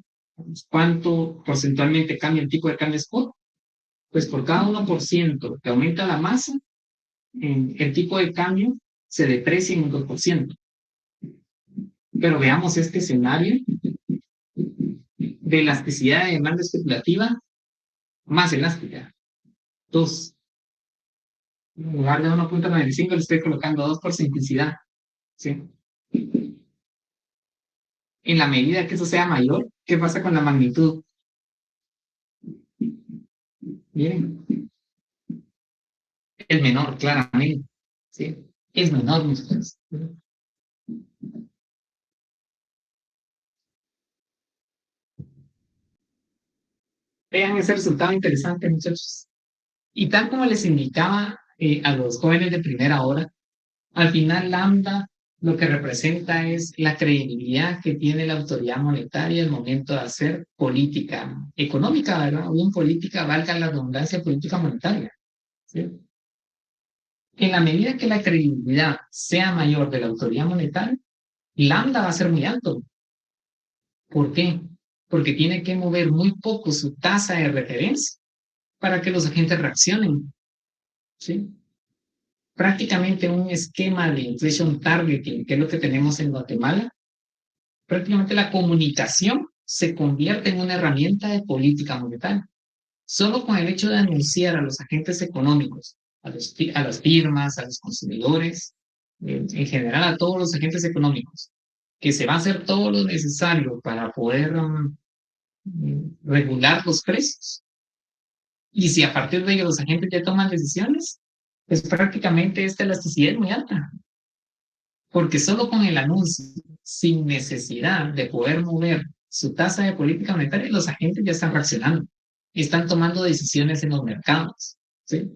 cuánto porcentualmente cambia el tipo de cambio spot, pues por cada 1% que aumenta la masa, el tipo de cambio se deprecia en un 2%. Pero veamos este escenario de elasticidad de demanda especulativa más elástica. 2. En lugar de 1.95 le estoy colocando 2 por simplicidad. ¿Sí? En la medida que eso sea mayor, ¿qué pasa con la magnitud? Miren. Es menor, claramente. ¿Sí? Es menor, muchachos. Vean ese resultado interesante, muchachos. Y tal como les indicaba a los jóvenes de primera hora, al final lambda lo que representa es la credibilidad que tiene la autoridad monetaria al momento de hacer política económica, ¿verdad? O bien política, valga la redundancia, política monetaria. ¿Sí? En la medida que la credibilidad sea mayor de la autoridad monetaria, lambda va a ser muy alto. ¿Por qué? Porque tiene que mover muy poco su tasa de referencia para que los agentes reaccionen. ¿Sí? Prácticamente un esquema de inflation targeting, que es lo que tenemos en Guatemala, prácticamente la comunicación se convierte en una herramienta de política monetaria. Solo con el hecho de anunciar a los agentes económicos, a las firmas, a los consumidores, en general a todos los agentes económicos, que se va a hacer todo lo necesario para poder regular los precios. Y si a partir de ello los agentes ya toman decisiones, pues prácticamente esta elasticidad es muy alta. Porque solo con el anuncio, sin necesidad de poder mover su tasa de política monetaria, los agentes ya están reaccionando y están tomando decisiones en los mercados. ¿Sí?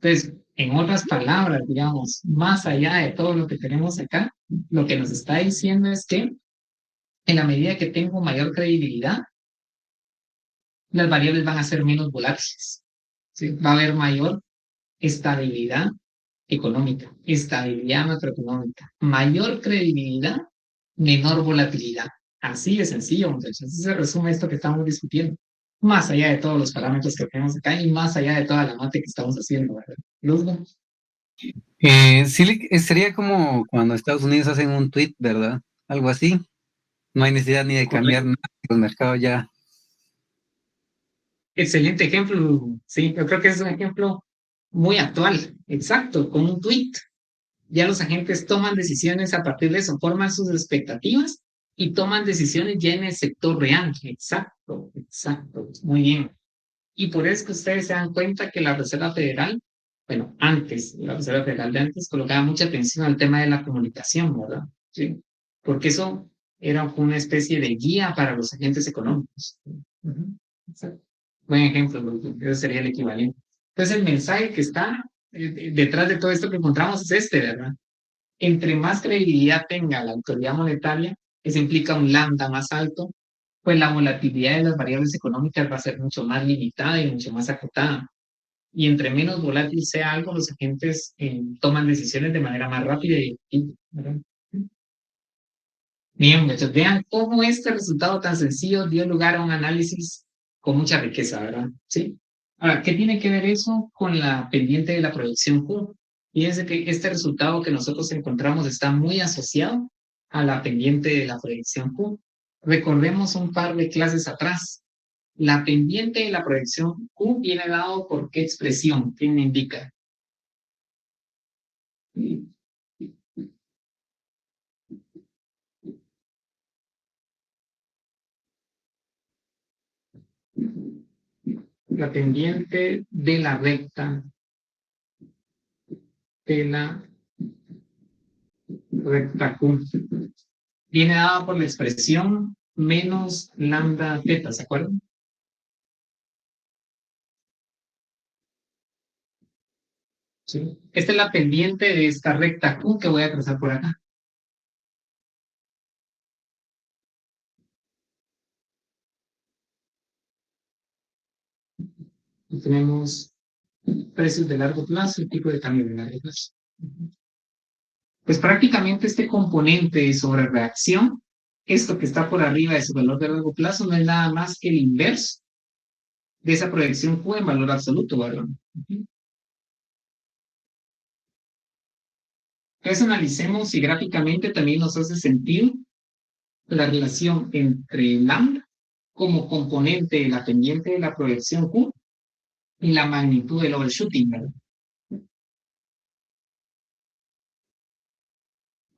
Entonces, en otras palabras, digamos, más allá de todo lo que tenemos acá, lo que nos está diciendo es que en la medida que tengo mayor credibilidad, las variables van a ser menos volátiles, ¿sí? Va a haber mayor estabilidad económica, estabilidad macroeconómica, mayor credibilidad, menor volatilidad. Así de sencillo, muchachos. Así se resume esto que estamos discutiendo. Más allá de todos los parámetros que tenemos acá y más allá de toda la mate que estamos haciendo, ¿verdad? Luzgo. Sí, sería como cuando Estados Unidos hacen un tweet, ¿verdad? Algo así. No hay necesidad ni de cambiar nada, los mercados ya. Excelente ejemplo. Sí, yo creo que es un ejemplo muy actual. Exacto, con un tweet. Ya los agentes toman decisiones a partir de eso, forman sus expectativas y toman decisiones ya en el sector real. Exacto, exacto. Muy bien. Y por eso es que ustedes se dan cuenta que la Reserva Federal, bueno, antes, la Reserva Federal de antes colocaba mucha atención al tema de la comunicación, ¿verdad? Sí. Porque eso era una especie de guía para los agentes económicos. Ujú. Exacto. Buen ejemplo, eso sería el equivalente. Entonces, el mensaje que está detrás de todo esto que encontramos es este, ¿verdad? Entre más credibilidad tenga la autoridad monetaria, eso implica un lambda más alto, pues la volatilidad de las variables económicas va a ser mucho más limitada y mucho más acotada. Y entre menos volátil sea algo, los agentes toman decisiones de manera más rápida y efectiva, ¿verdad? Bien, muchachos, vean cómo este resultado tan sencillo dio lugar a un análisis con mucha riqueza, ¿verdad? Sí. Ahora, ¿qué tiene que ver eso con la pendiente de la proyección Q? Fíjense que este resultado que nosotros encontramos está muy asociado a la pendiente de la proyección Q. Recordemos un par de clases atrás. La pendiente de la proyección Q viene dado por qué expresión, ¿qué me indica? La pendiente de la recta de la recta Q viene dada por la expresión menos lambda teta, ¿se acuerdan? ¿Sí? Esta es la pendiente de esta recta Q que voy a trazar por acá. Y tenemos precios de largo plazo y tipo de cambio de largo plazo. Pues prácticamente este componente de sobrereacción, esto que está por arriba de su valor de largo plazo, no es nada más que el inverso de esa proyección Q en valor absoluto, ¿verdad? Entonces analicemos y gráficamente también nos hace sentido la relación entre lambda como componente de la pendiente de la proyección Q y la magnitud del overshooting, ¿verdad?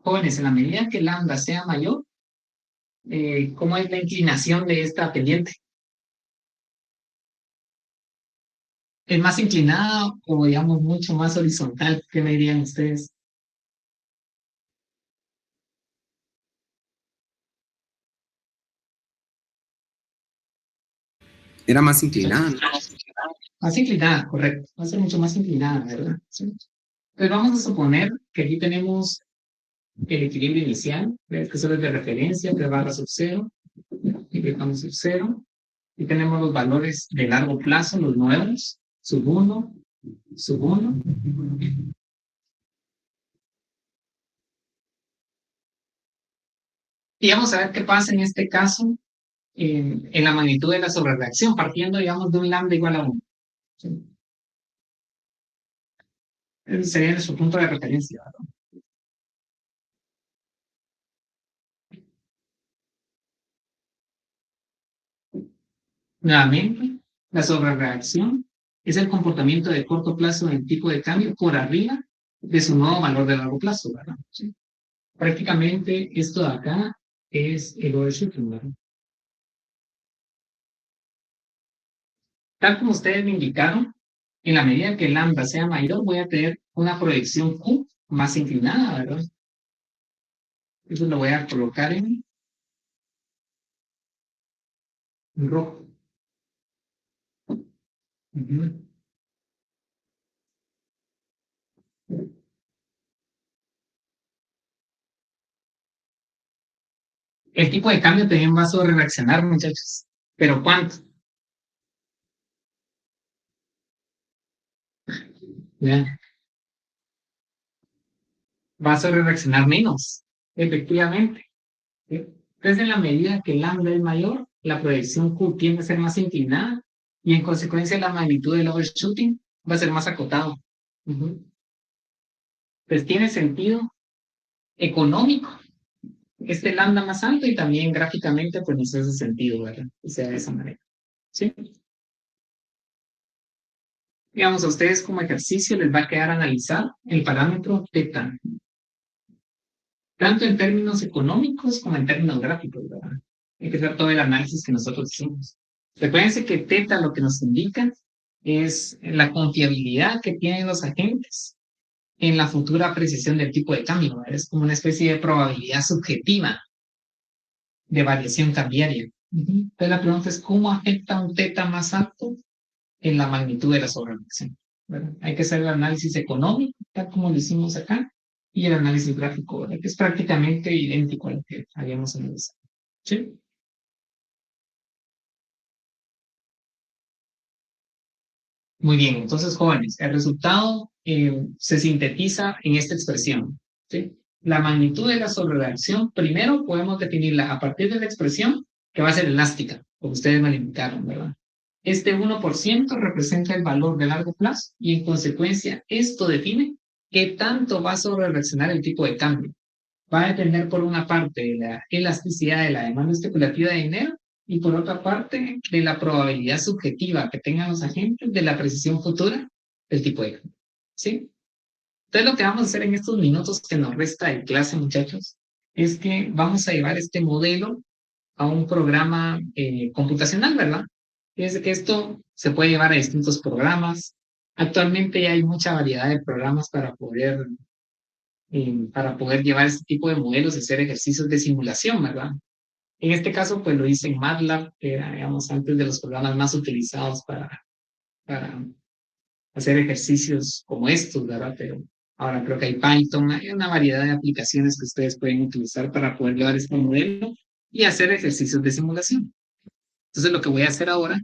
Jóvenes, en la medida que lambda sea mayor, ¿cómo es la inclinación de esta pendiente? ¿Es más inclinada o, digamos, mucho más horizontal? ¿Qué me dirían ustedes? Era más inclinada, ¿no? Más inclinada, correcto. Va a ser mucho más inclinada, ¿verdad? Sí. Entonces vamos a suponer que aquí tenemos el equilibrio inicial, ¿ves? Que solo es de referencia, 3 barra sub 0, y dejamos sub 0, y tenemos los valores de largo plazo, los nuevos, sub 1, sub 1. Y vamos a ver qué pasa en este caso en la magnitud de la sobrereacción, partiendo, digamos, de un lambda igual a 1. ¿Sí? Ese sería nuestro punto de referencia, ¿verdad? Nuevamente, la sobrereacción es el comportamiento de corto plazo del tipo de cambio por arriba de su nuevo valor de largo plazo, ¿verdad? ¿Sí? Prácticamente esto de acá es el overshooting, ¿verdad? Tal como ustedes me indicaron, en la medida que el lambda sea mayor, voy a tener una proyección Q más inclinada, ¿verdad? Eso lo voy a colocar en rojo. Uh-huh. El tipo de cambio también va a sobre reaccionar, muchachos. ¿Pero cuánto? ¿Ya? Va a sobre reaccionar menos, efectivamente. ¿Sí? Entonces, en la medida que el lambda es mayor, la proyección Q tiende a ser más inclinada y en consecuencia la magnitud del overshooting va a ser más acotado. Pues tiene sentido económico este lambda más alto y también gráficamente pues nos hace sentido, ¿verdad? O sea, de esa manera. ¿Sí? Digamos, a ustedes como ejercicio les va a quedar analizar el parámetro teta, tanto en términos económicos como en términos gráficos, ¿verdad? Hay que hacer todo el análisis que nosotros hicimos. Recuérdense que teta lo que nos indica es la confiabilidad que tienen los agentes en la futura apreciación del tipo de cambio, ¿verdad? Es como una especie de probabilidad subjetiva de variación cambiaria. Entonces la pregunta es, ¿cómo afecta un teta más alto en la magnitud de la sobrereacción? Hay que hacer el análisis económico, tal como lo hicimos acá, y el análisis gráfico, ¿verdad? Que es prácticamente idéntico a lo que habíamos analizado. ¿Sí? Muy bien, entonces jóvenes, el resultado se sintetiza en esta expresión. ¿Sí? La magnitud de la sobrereacción, primero podemos definirla a partir de la expresión que va a ser elástica, como ustedes me limitaron, ¿verdad? Este 1% representa el valor de largo plazo y en consecuencia esto define qué tanto va a sobrereaccionar el tipo de cambio. Va a depender por una parte de la elasticidad de la demanda especulativa de dinero y por otra parte de la probabilidad subjetiva que tengan los agentes de la precisión futura del tipo de cambio. ¿Sí? Entonces lo que vamos a hacer en estos minutos que nos resta de clase, muchachos, es que vamos a llevar este modelo a un programa computacional, ¿verdad? Fíjense que esto se puede llevar a distintos programas. Actualmente ya hay mucha variedad de programas para poder llevar este tipo de modelos y hacer ejercicios de simulación, ¿verdad? En este caso, pues lo hice en MATLAB, que era, digamos, antes de los programas más utilizados para hacer ejercicios como estos, ¿verdad? Pero ahora creo que hay Python, hay una variedad de aplicaciones que ustedes pueden utilizar para poder llevar este modelo y hacer ejercicios de simulación. Entonces, lo que voy a hacer ahora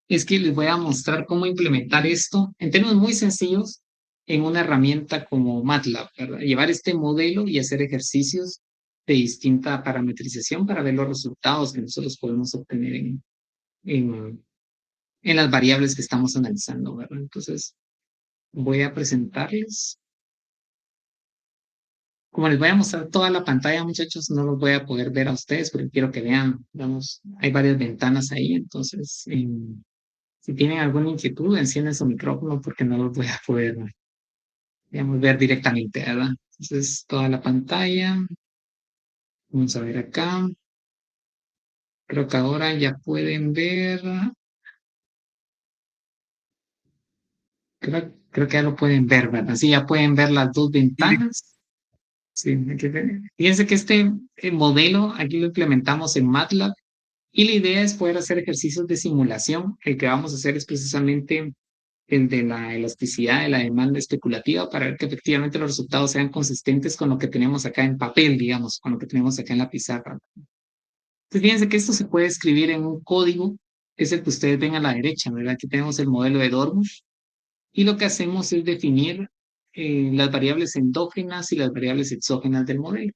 es que les voy a mostrar cómo implementar esto en términos muy sencillos en una herramienta como MATLAB, ¿verdad? Llevar este modelo y hacer ejercicios de distinta parametrización para ver los resultados que nosotros podemos obtener en las variables que estamos analizando, ¿verdad? Entonces, voy a presentarles. Como les voy a mostrar toda la pantalla, muchachos, no los voy a poder ver a ustedes, porque quiero que vean, digamos, hay varias ventanas ahí, entonces, si tienen alguna inquietud, encienden su micrófono porque no los voy a poder, digamos, ver directamente, ¿verdad? Entonces, toda la pantalla. Vamos a ver acá. Creo que ahora ya pueden ver. Creo que ya lo pueden ver, ¿verdad? Sí, ya pueden ver las dos ventanas. Sí, fíjense que este modelo aquí lo implementamos en MATLAB y la idea es poder hacer ejercicios de simulación. El que vamos a hacer es precisamente el de la elasticidad de la demanda especulativa para ver que efectivamente los resultados sean consistentes con lo que tenemos acá en papel, digamos, con lo que tenemos acá en la pizarra. Entonces, fíjense que esto se puede escribir en un código, que es el que ustedes ven a la derecha, ¿verdad? Aquí tenemos el modelo de Dormush y lo que hacemos es definir las variables endógenas y las variables exógenas del modelo.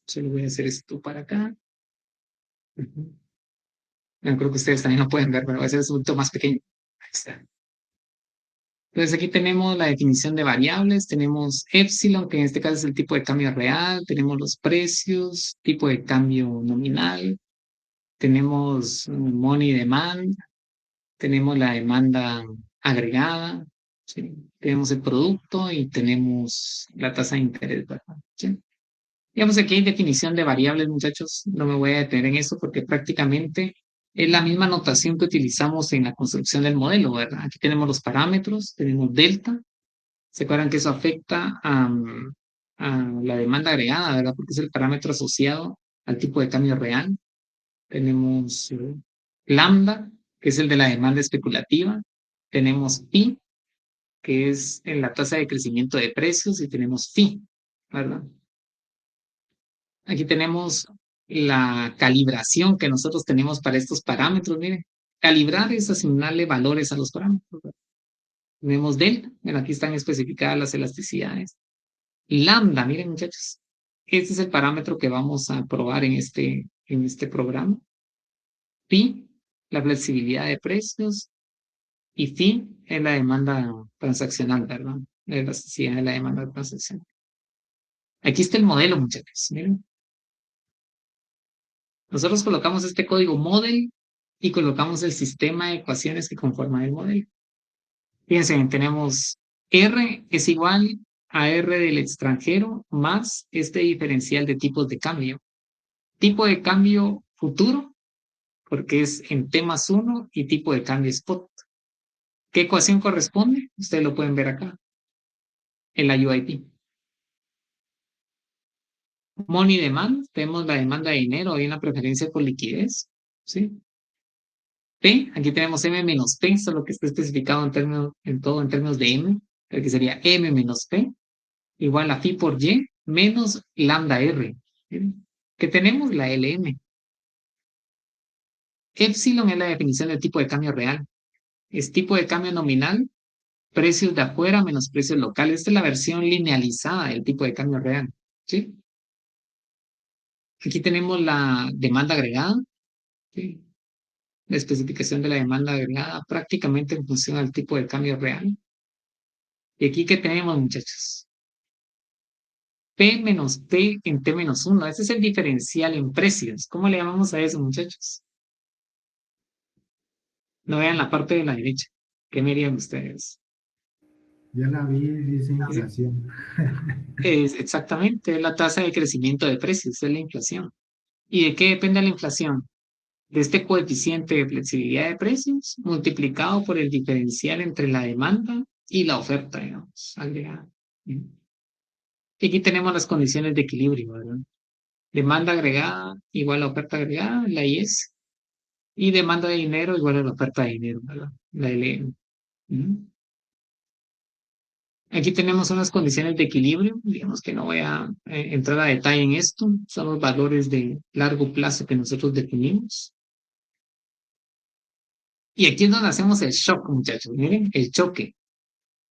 Yo le voy a hacer esto para acá. Yo creo que ustedes también lo pueden ver, pero va a ser un poquito más pequeño. Ahí está. Entonces aquí tenemos la definición de variables, tenemos epsilon, que en este caso es el tipo de cambio real, tenemos los precios, tipo de cambio nominal, tenemos money demand, tenemos la demanda agregada, ¿sí? Tenemos el producto y tenemos la tasa de interés, ¿verdad? ¿Sí? Digamos que aquí hay definición de variables, muchachos, no me voy a detener en eso porque prácticamente es la misma notación que utilizamos en la construcción del modelo, ¿verdad? Aquí tenemos los parámetros, tenemos delta, se acuerdan que eso afecta a la demanda agregada, ¿verdad? Porque es el parámetro asociado al tipo de cambio real. Tenemos lambda, que es el de la demanda especulativa. Tenemos pi, que es en la tasa de crecimiento de precios, y tenemos phi, ¿verdad? Aquí tenemos la calibración que nosotros tenemos para estos parámetros. Miren, calibrar es asignarle valores a los parámetros, ¿verdad? Tenemos delta, bueno, aquí están especificadas las elasticidades. Lambda, miren muchachos, este es el parámetro que vamos a probar en este programa. Pi, la flexibilidad de precios, y phi es la demanda transaccional, ¿verdad? La elasticidad de la demanda transaccional. Aquí está el modelo, muchachos, miren. Nosotros colocamos este código model y colocamos el sistema de ecuaciones que conforman el modelo. Fíjense, tenemos R es igual a R del extranjero más este diferencial de tipos de cambio. Tipo de cambio futuro, porque es en T+1, y tipo de cambio spot. ¿Qué ecuación corresponde? Ustedes lo pueden ver acá, en la UIP. Money demand, tenemos la demanda de dinero, hay una preferencia por liquidez, ¿sí? P, aquí tenemos M menos P, esto es lo que está especificado en términos de M, que sería M menos P, igual a phi por Y, menos lambda R. ¿Sí? Que tenemos la LM. Epsilon es la definición del tipo de cambio real. Es tipo de cambio nominal, precios de afuera menos precios locales. Esta es la versión linealizada del tipo de cambio real, ¿sí? Aquí tenemos la demanda agregada, ¿sí? La especificación de la demanda agregada prácticamente en función al tipo de cambio real. Y aquí, ¿qué tenemos, muchachos? P menos P en T-1. Ese es el diferencial en precios. ¿Cómo le llamamos a eso, muchachos? No vean la parte de la derecha. ¿Qué me dirían ustedes? Ya la vi, dice inflación. Es exactamente la tasa de crecimiento de precios, es la inflación. ¿Y de qué depende la inflación? De este coeficiente de flexibilidad de precios multiplicado por el diferencial entre la demanda y la oferta, digamos, agregada. Y aquí tenemos las condiciones de equilibrio, ¿verdad? Demanda agregada igual a oferta agregada, la IS, y demanda de dinero igual a la oferta de dinero, ¿verdad? La LM. Aquí tenemos unas condiciones de equilibrio, digamos que no voy a entrar a detalle en esto, son los valores de largo plazo que nosotros definimos. Y aquí es donde hacemos el shock, muchachos, miren, el choque.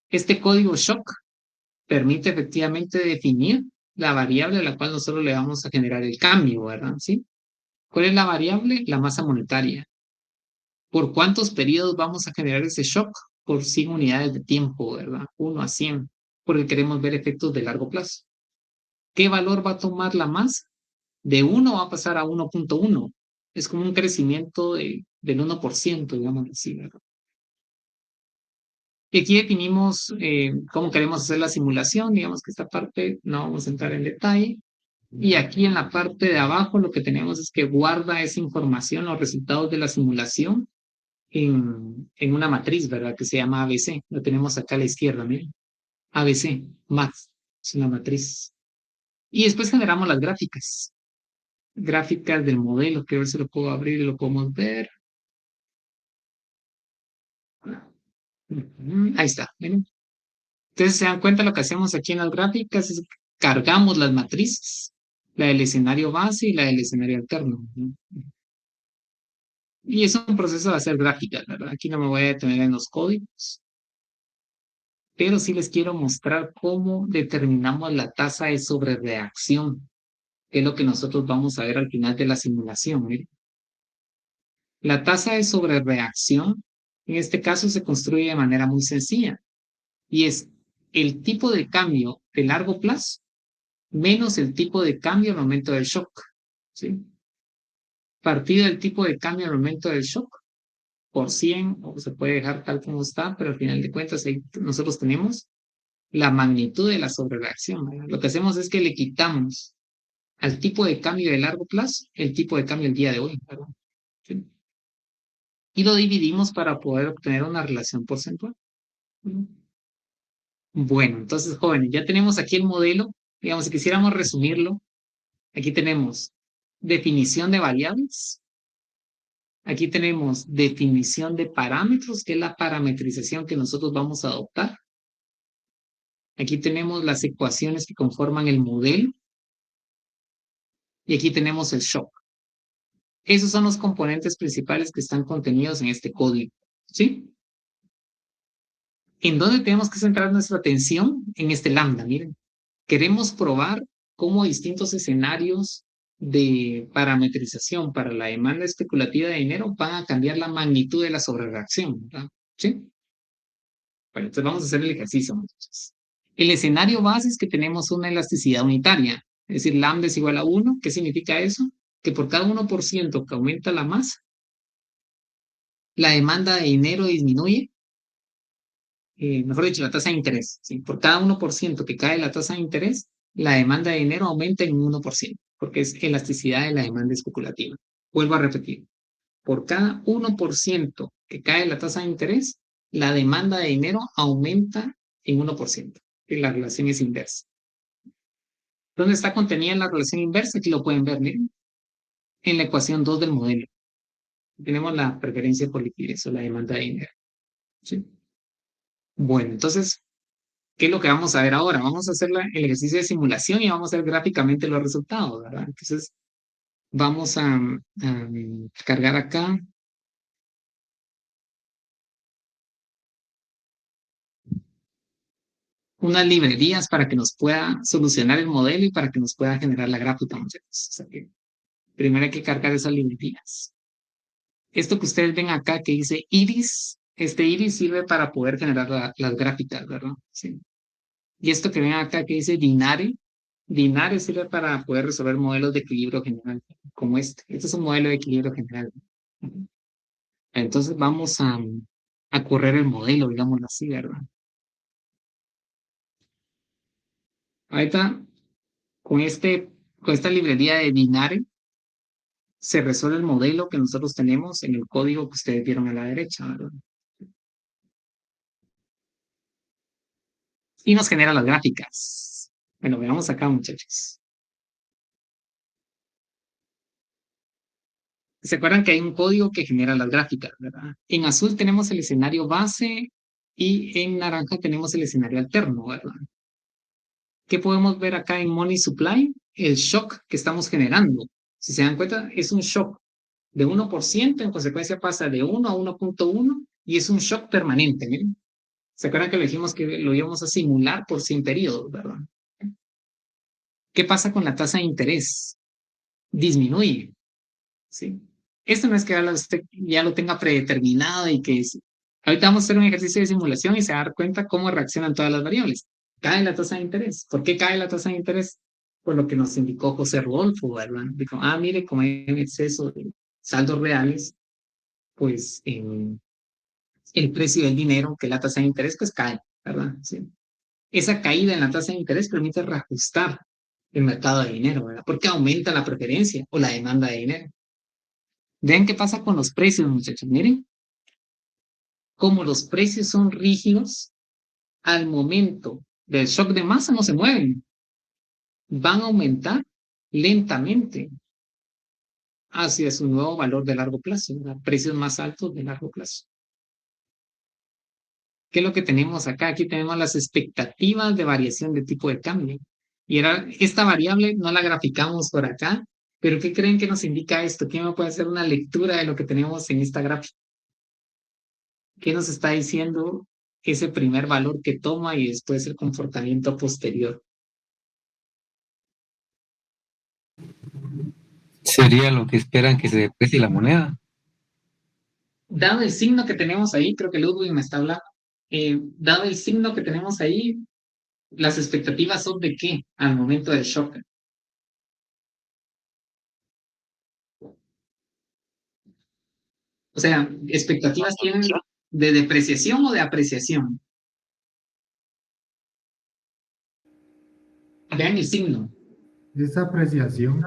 Este código shock permite efectivamente definir la variable a la cual nosotros le vamos a generar el cambio, ¿verdad? ¿Sí? ¿Cuál es la variable? La masa monetaria. ¿Por cuántos periodos vamos a generar ese shock? Por 100 unidades de tiempo, ¿verdad? 1 a 100, porque queremos ver efectos de largo plazo. ¿Qué valor va a tomar la masa? De 1 va a pasar a 1.1. Es como un crecimiento del 1%, digamos así, ¿verdad? Y aquí definimos cómo queremos hacer la simulación. Digamos que esta parte no vamos a entrar en detalle. Y aquí en la parte de abajo lo que tenemos es que guarda esa información, los resultados de la simulación, en una matriz, ¿verdad? Que se llama ABC. Lo tenemos acá a la izquierda, miren. ABC, Math, es una matriz. Y después generamos las gráficas. Gráficas del modelo, que a ver si lo puedo abrir y lo podemos ver. Ahí está, miren. Entonces se dan cuenta lo que hacemos aquí en las gráficas es cargamos las matrices, la del escenario base y la del escenario alterno. Y es un proceso de hacer gráficas, ¿verdad? Aquí no me voy a detener en los códigos, pero sí les quiero mostrar cómo determinamos la tasa de sobrereacción, que es lo que nosotros vamos a ver al final de la simulación. Miren. La tasa de sobrereacción, en este caso, se construye de manera muy sencilla, y es el tipo de cambio de largo plazo menos el tipo de cambio al momento del shock, ¿sí? Partido del tipo de cambio al momento del shock por 100, o se puede dejar tal como está, pero al final de cuentas ahí nosotros tenemos la magnitud de la sobrereacción, ¿verdad? Lo que hacemos es que le quitamos al tipo de cambio de largo plazo el tipo de cambio el día de hoy, ¿verdad? ¿Sí? Y lo dividimos para poder obtener una relación porcentual. Bueno, entonces, jóvenes, ya tenemos aquí el modelo. Digamos, si quisiéramos resumirlo, aquí tenemos definición de variables. Aquí tenemos definición de parámetros, que es la parametrización que nosotros vamos a adoptar. Aquí tenemos las ecuaciones que conforman el modelo. y aquí tenemos el shock. Esos son los componentes principales que están contenidos en este código, ¿sí? ¿En dónde tenemos que centrar nuestra atención? En este lambda, miren. Queremos probar cómo distintos escenarios de parametrización para la demanda especulativa de dinero van a cambiar la magnitud de la sobrereacción, ¿verdad? ¿Sí? Bueno, entonces vamos a hacer el ejercicio, muchachos. El escenario base es que tenemos una elasticidad unitaria, es decir, lambda es igual a 1. ¿Qué significa eso? Que por cada 1% que aumenta la masa, la demanda de dinero disminuye, mejor dicho, la tasa de interés. ¿Sí? Por cada 1% que cae la tasa de interés, la demanda de dinero aumenta en un 1%, porque es elasticidad de la demanda especulativa. Vuelvo a repetir, por cada 1% que cae la tasa de interés, la demanda de dinero aumenta en 1%. Y la relación es inversa. ¿Dónde está contenida la relación inversa? Aquí lo pueden ver, miren. En la ecuación 2 del modelo. Tenemos la preferencia por liquidez o la demanda de dinero. ¿Sí? Bueno, entonces, ¿qué es lo que vamos a ver ahora? Vamos a hacer el ejercicio de simulación y vamos a ver gráficamente los resultados, ¿verdad? Entonces, vamos a cargar acá. Unas librerías para que nos pueda solucionar el modelo y para que nos pueda generar la gráfica, muchachos. O sea que primero hay que cargar esas librerías. Esto que ustedes ven acá que dice iris, este iris sirve para poder generar las gráficas, ¿verdad? Sí. Y esto que ven acá que dice dinare, dinare sirve para poder resolver modelos de equilibrio general, como este. Este es un modelo de equilibrio general. Entonces vamos a correr el modelo, digámoslo así, ¿verdad? Ahorita, con esta librería de dinare, se resuelve el modelo que nosotros tenemos en el código que ustedes vieron a la derecha, ¿verdad? Y nos genera las gráficas. Bueno, veamos acá, muchachos. ¿Se acuerdan que hay un código que genera las gráficas, verdad? En azul tenemos el escenario base y en naranja tenemos el escenario alterno, ¿verdad? ¿Qué podemos ver acá en Money Supply? El shock que estamos generando. Si se dan cuenta, es un shock de 1%, en consecuencia pasa de 1 a 1.1 y es un shock permanente, ¿miren? ¿Se acuerdan que le dijimos que lo íbamos a simular por 100 periodos, verdad? ¿Qué pasa con la tasa de interés? Disminuye, ¿sí? Esto no es que ya lo tenga predeterminado y que ahorita vamos a hacer un ejercicio de simulación y se va a dar cuenta cómo reaccionan todas las variables. Cae la tasa de interés. ¿Por qué cae la tasa de interés? Por lo que nos indicó José Rodolfo, ¿verdad? Dijo, mire, como hay un exceso de saldos reales, pues el precio del dinero, que es la tasa de interés, pues cae, ¿verdad? Sí. Esa caída en la tasa de interés permite reajustar el mercado de dinero, ¿verdad? Porque aumenta la preferencia o la demanda de dinero. Vean qué pasa con los precios, muchachos. Miren, como los precios son rígidos, al momento del shock de masa no se mueven. Van a aumentar lentamente hacia su nuevo valor de largo plazo, ¿verdad? Precios más altos de largo plazo. ¿Qué es lo que tenemos acá? Aquí tenemos las expectativas de variación de tipo de cambio. Y esta variable no la graficamos por acá, pero ¿qué creen que nos indica esto? ¿Quién me puede hacer una lectura de lo que tenemos en esta gráfica? ¿Qué nos está diciendo ese primer valor que toma y después el comportamiento posterior? Sería lo que esperan que se deprecie la moneda. Dado el signo que tenemos ahí, creo que Ludwig me está hablando, dado el signo que tenemos ahí, ¿las expectativas son de qué al momento del shock? O sea, ¿expectativas tienen de depreciación o de apreciación? Vean el signo. Esa apreciación.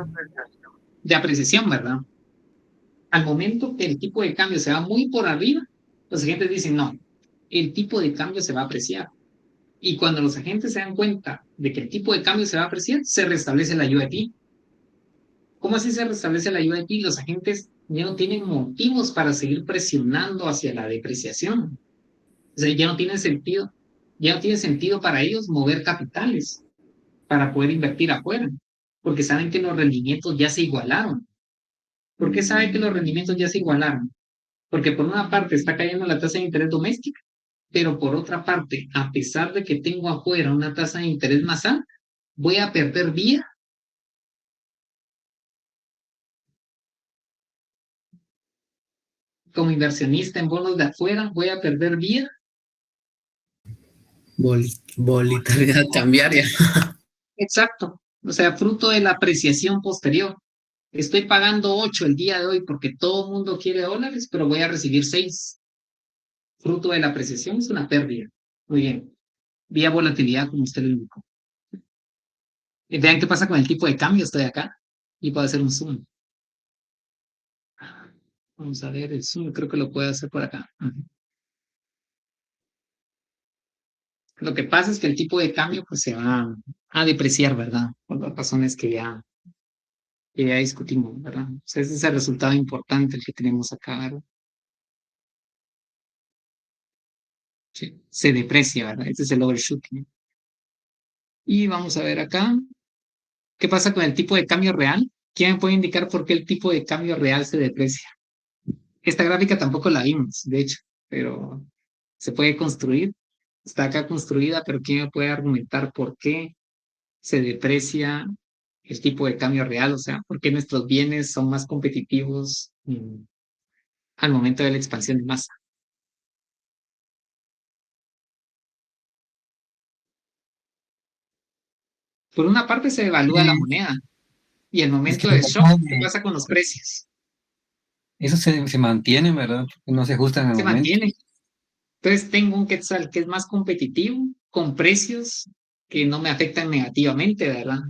De apreciación, ¿verdad? Al momento que el tipo de cambio se va muy por arriba, los agentes dicen, no, el tipo de cambio se va a apreciar. Y cuando los agentes se dan cuenta de que el tipo de cambio se va a apreciar, se restablece la UIP. ¿Cómo así se restablece la UIP? Los agentes ya no tienen motivos para seguir presionando hacia la depreciación. O sea, ya no tiene sentido para ellos mover capitales para poder invertir afuera. Porque saben que los rendimientos ya se igualaron. ¿Por qué saben que los rendimientos ya se igualaron? Porque por una parte está cayendo la tasa de interés doméstica, pero por otra parte, a pesar de que tengo afuera una tasa de interés más alta, voy a perder vía. Como inversionista en bonos de afuera, voy a perder vía. Volatilidad cambiaria. Exacto. O sea, fruto de la apreciación posterior. Estoy pagando 8 el día de hoy porque todo el mundo quiere dólares, pero voy a recibir 6. Fruto de la apreciación es una pérdida. Muy bien. Vía volatilidad, como usted lo indicó. Vean qué pasa con el tipo de cambio. Estoy acá y puedo hacer un zoom. Vamos a ver el zoom. Creo que lo puedo hacer por acá. Lo que pasa es que el tipo de cambio pues se va a depreciar, ¿verdad? Por las razones que ya discutimos, ¿verdad? O sea, ese es el resultado importante el que tenemos acá, ¿verdad? Sí, se deprecia, ¿verdad? Este es el overshooting. Y vamos a ver acá, ¿qué pasa con el tipo de cambio real? ¿Quién me puede indicar por qué el tipo de cambio real se deprecia? Esta gráfica tampoco la vimos, de hecho, pero se puede construir. Está acá construida, pero ¿quién me puede argumentar por qué se deprecia el tipo de cambio real? O sea, ¿por qué nuestros bienes son más competitivos al momento de la expansión de masa? Por una parte se devalúa la moneda y el momento de shock, ¿qué pasa con los precios? Eso se mantiene, ¿verdad? No se ajusta en el Se momento. mantiene. Entonces tengo un quetzal que es más competitivo, con precios que no me afectan negativamente, ¿verdad?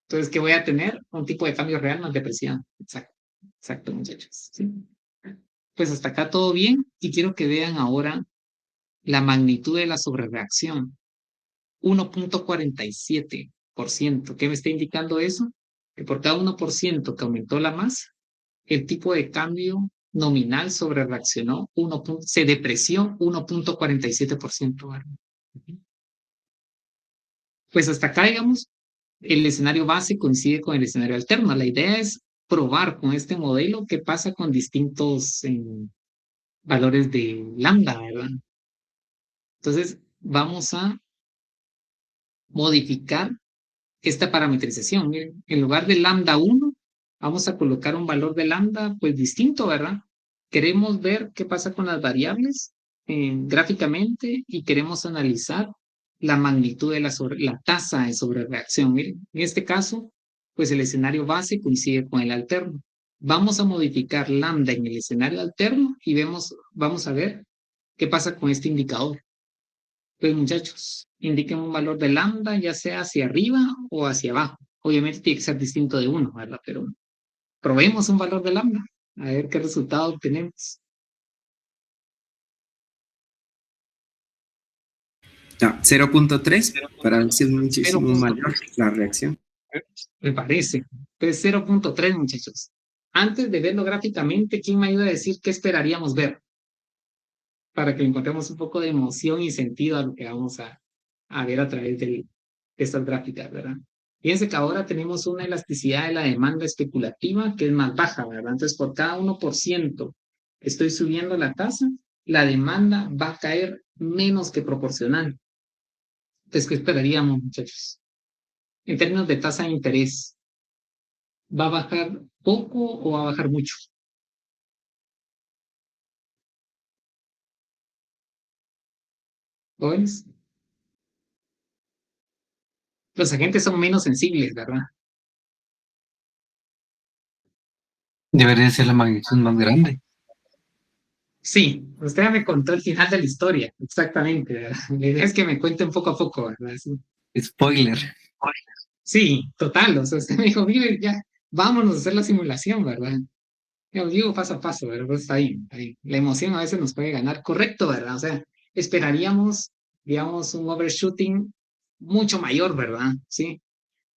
Entonces, ¿qué voy a tener? Un tipo de cambio real más depreciado. Exacto, exacto, muchachos. ¿Sí? Pues hasta acá todo bien y quiero que vean ahora la magnitud de la sobrereacción. 1.47%. ¿Qué me está indicando eso? Que por cada 1% que aumentó la masa, el tipo de cambio nominal sobrereaccionó, se depreció 1.47%. Pues hasta acá, digamos, el escenario base coincide con el escenario alterno. La idea es probar con este modelo qué pasa con distintos valores de lambda, ¿verdad? Entonces, vamos a modificar esta parametrización. Miren, en lugar de lambda 1, vamos a colocar un valor de lambda pues distinto, ¿verdad? Queremos ver qué pasa con las variables gráficamente y queremos analizar la magnitud de la tasa de sobrereacción. Miren, en este caso, pues el escenario base coincide con el alterno. Vamos a modificar lambda en el escenario alterno y vamos a ver qué pasa con este indicador. Pues muchachos, indiquen un valor de lambda, ya sea hacia arriba o hacia abajo. Obviamente tiene que ser distinto de 1, ¿verdad? Pero probemos un valor de lambda, a ver qué resultado obtenemos. Ya, 0.3 para ver si es muchísimo 0.3. mayor la reacción. Me parece. Entonces 0.3, muchachos. Antes de verlo gráficamente, ¿quién me ayuda a decir qué esperaríamos ver? Para que encontremos un poco de emoción y sentido a lo que vamos a ver a través de estas gráficas, ¿verdad? Fíjense que ahora tenemos una elasticidad de la demanda especulativa que es más baja, ¿verdad? Entonces, por cada 1% estoy subiendo la tasa, la demanda va a caer menos que proporcional. Entonces, ¿qué esperaríamos, muchachos? En términos de tasa de interés, ¿va a bajar poco o va a bajar mucho? ¿Jóvenes? Los agentes son menos sensibles, ¿verdad? Debería ser la magnitud más grande. Sí, usted ya me contó el final de la historia, exactamente, ¿verdad? La idea es que me cuente poco a poco, ¿verdad? Sí. Spoiler. Sí, total, o sea, usted me dijo, mire, ya, vámonos a hacer la simulación, ¿verdad? Yo digo paso a paso, ¿verdad? Pues está ahí, ahí. La emoción a veces nos puede ganar, correcto, ¿verdad? O sea, esperaríamos, digamos, un overshooting mucho mayor, ¿verdad? Sí.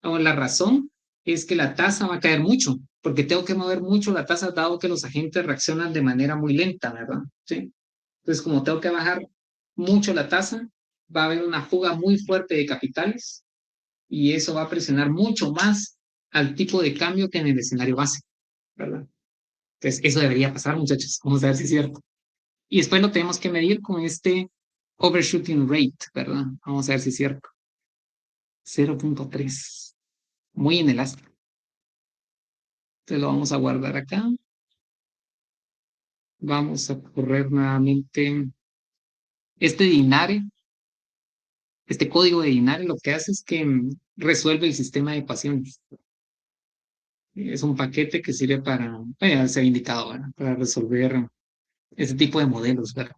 O la razón es que la tasa va a caer mucho, porque tengo que mover mucho la tasa dado que los agentes reaccionan de manera muy lenta, ¿verdad? Sí. Entonces, como tengo que bajar mucho la tasa, va a haber una fuga muy fuerte de capitales y eso va a presionar mucho más al tipo de cambio que en el escenario base, ¿verdad? Entonces, eso debería pasar, muchachos. Vamos a ver si es cierto. Y después lo tenemos que medir con este overshooting rate, ¿verdad? Vamos a ver si es cierto. 0.3. Muy inelástico. Entonces lo vamos a guardar acá. Vamos a correr nuevamente este Dinare. Este código de Dinare lo que hace es que resuelve el sistema de ecuaciones. Es un paquete que sirve para, ser indicado, ¿verdad? Para resolver ese tipo de modelos, ¿verdad?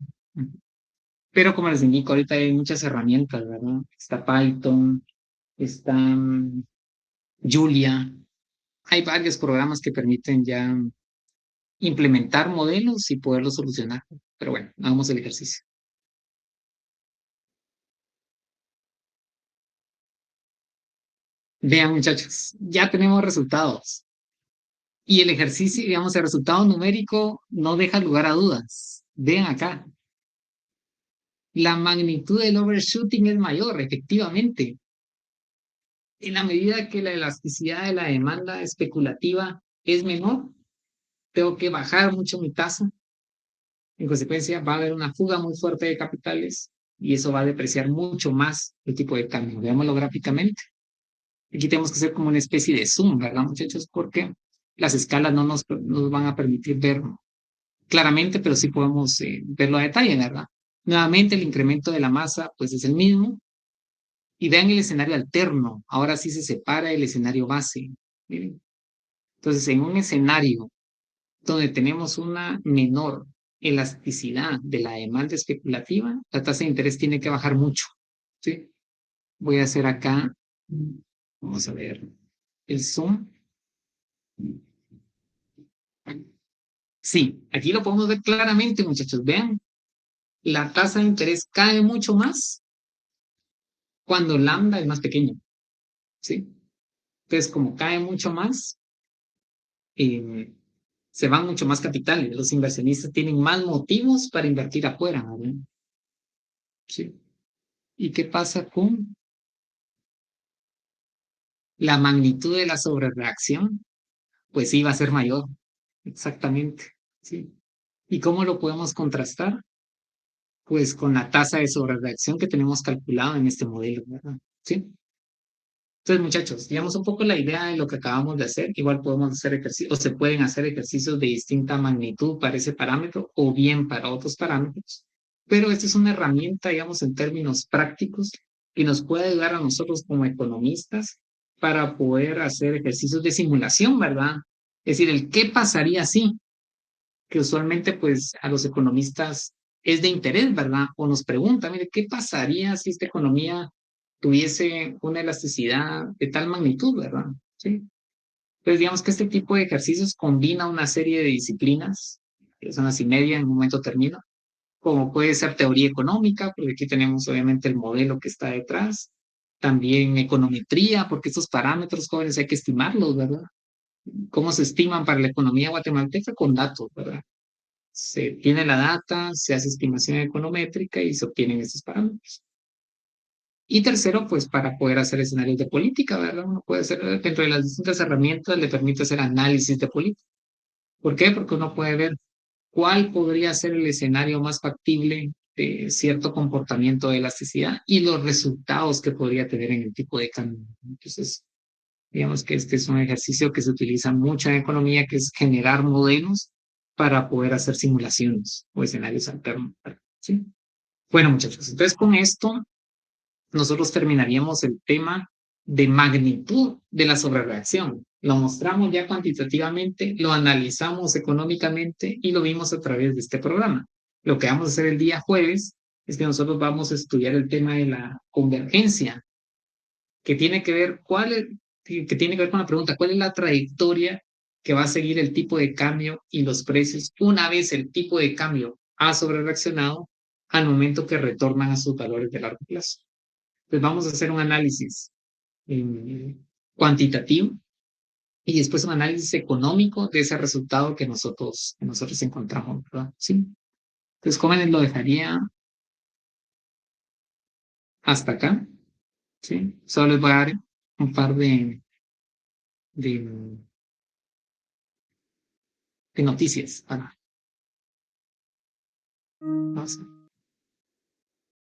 Pero como les indico, ahorita hay muchas herramientas, ¿verdad? Está Python, está Julia. Hay varios programas que permiten ya implementar modelos y poderlos solucionar. Pero bueno, hagamos el ejercicio. Vean, muchachos, ya tenemos resultados. Y el ejercicio, digamos, el resultado numérico no deja lugar a dudas. Vean acá. La magnitud del overshooting es mayor, efectivamente. En la medida que la elasticidad de la demanda especulativa es menor, tengo que bajar mucho mi tasa. En consecuencia, va a haber una fuga muy fuerte de capitales y eso va a depreciar mucho más el tipo de cambio. Veámoslo gráficamente. Aquí tenemos que hacer como una especie de zoom, ¿verdad, muchachos? Porque las escalas no nos van a permitir verlo claramente, pero sí podemos verlo a detalle, ¿verdad? Nuevamente, el incremento de la masa, pues es el mismo. Y vean el escenario alterno. Ahora sí se separa el escenario base. Miren. Entonces, en un escenario donde tenemos una menor elasticidad de la demanda especulativa, la tasa de interés tiene que bajar mucho. ¿Sí? Voy a hacer acá, vamos a ver, el zoom. Sí, aquí lo podemos ver claramente, muchachos. Vean, la tasa de interés cae mucho más cuando lambda es más pequeño. ¿Sí? Entonces, como cae mucho más, se van mucho más capitales. Los inversionistas tienen más motivos para invertir afuera, ¿verdad? Sí. ¿Y qué pasa con la magnitud de la sobrereacción? Pues sí, va a ser mayor. Exactamente. Sí. ¿Y cómo lo podemos contrastar? Pues con la tasa de sobrereacción que tenemos calculado en este modelo, ¿verdad? Sí. Entonces, muchachos, digamos un poco la idea de lo que acabamos de hacer. Igual podemos hacer ejercicios, o se pueden hacer ejercicios de distinta magnitud para ese parámetro o bien para otros parámetros. Pero esta es una herramienta, digamos, en términos prácticos, que nos puede ayudar a nosotros como economistas para poder hacer ejercicios de simulación, ¿verdad? Es decir, el qué pasaría si, que usualmente pues a los economistas es de interés, ¿verdad? O nos preguntan, mire, ¿qué pasaría si esta economía tuviese una elasticidad de tal magnitud, ¿verdad? Sí. Entonces, digamos que este tipo de ejercicios combina una serie de disciplinas, que son así media, en un momento termino, como puede ser teoría económica, porque aquí tenemos obviamente el modelo que está detrás, también econometría, porque estos parámetros jóvenes hay que estimarlos, ¿verdad? ¿Cómo se estiman para la economía guatemalteca? Con datos, ¿verdad? Se tiene la data, se hace estimación econométrica y se obtienen estos parámetros. Y tercero, pues para poder hacer escenarios de política, ¿verdad? Uno puede hacer, dentro de las distintas herramientas, le permite hacer análisis de política. ¿Por qué? Porque uno puede ver cuál podría ser el escenario más factible de cierto comportamiento de elasticidad y los resultados que podría tener en el tipo de cambio. Entonces, digamos que este es un ejercicio que se utiliza mucho en economía, que es generar modelos para poder hacer simulaciones o escenarios alternos. ¿Sí? Bueno, muchachos, entonces con esto nosotros terminaríamos el tema de magnitud de la sobrereacción. Lo mostramos ya cuantitativamente, lo analizamos económicamente y lo vimos a través de este programa. Lo que vamos a hacer el día jueves es que nosotros vamos a estudiar el tema de la convergencia, que tiene que ver con la pregunta, ¿cuál es la trayectoria que va a seguir el tipo de cambio y los precios una vez el tipo de cambio ha sobrereaccionado al momento que retornan a sus valores de largo plazo? Pues vamos a hacer un análisis cuantitativo y después un análisis económico de ese resultado que nosotros encontramos, ¿verdad? Sí. Entonces, jóvenes, lo dejaría hasta acá. ¿Sí? Solo les voy a dar un par de noticias para. Vamos a-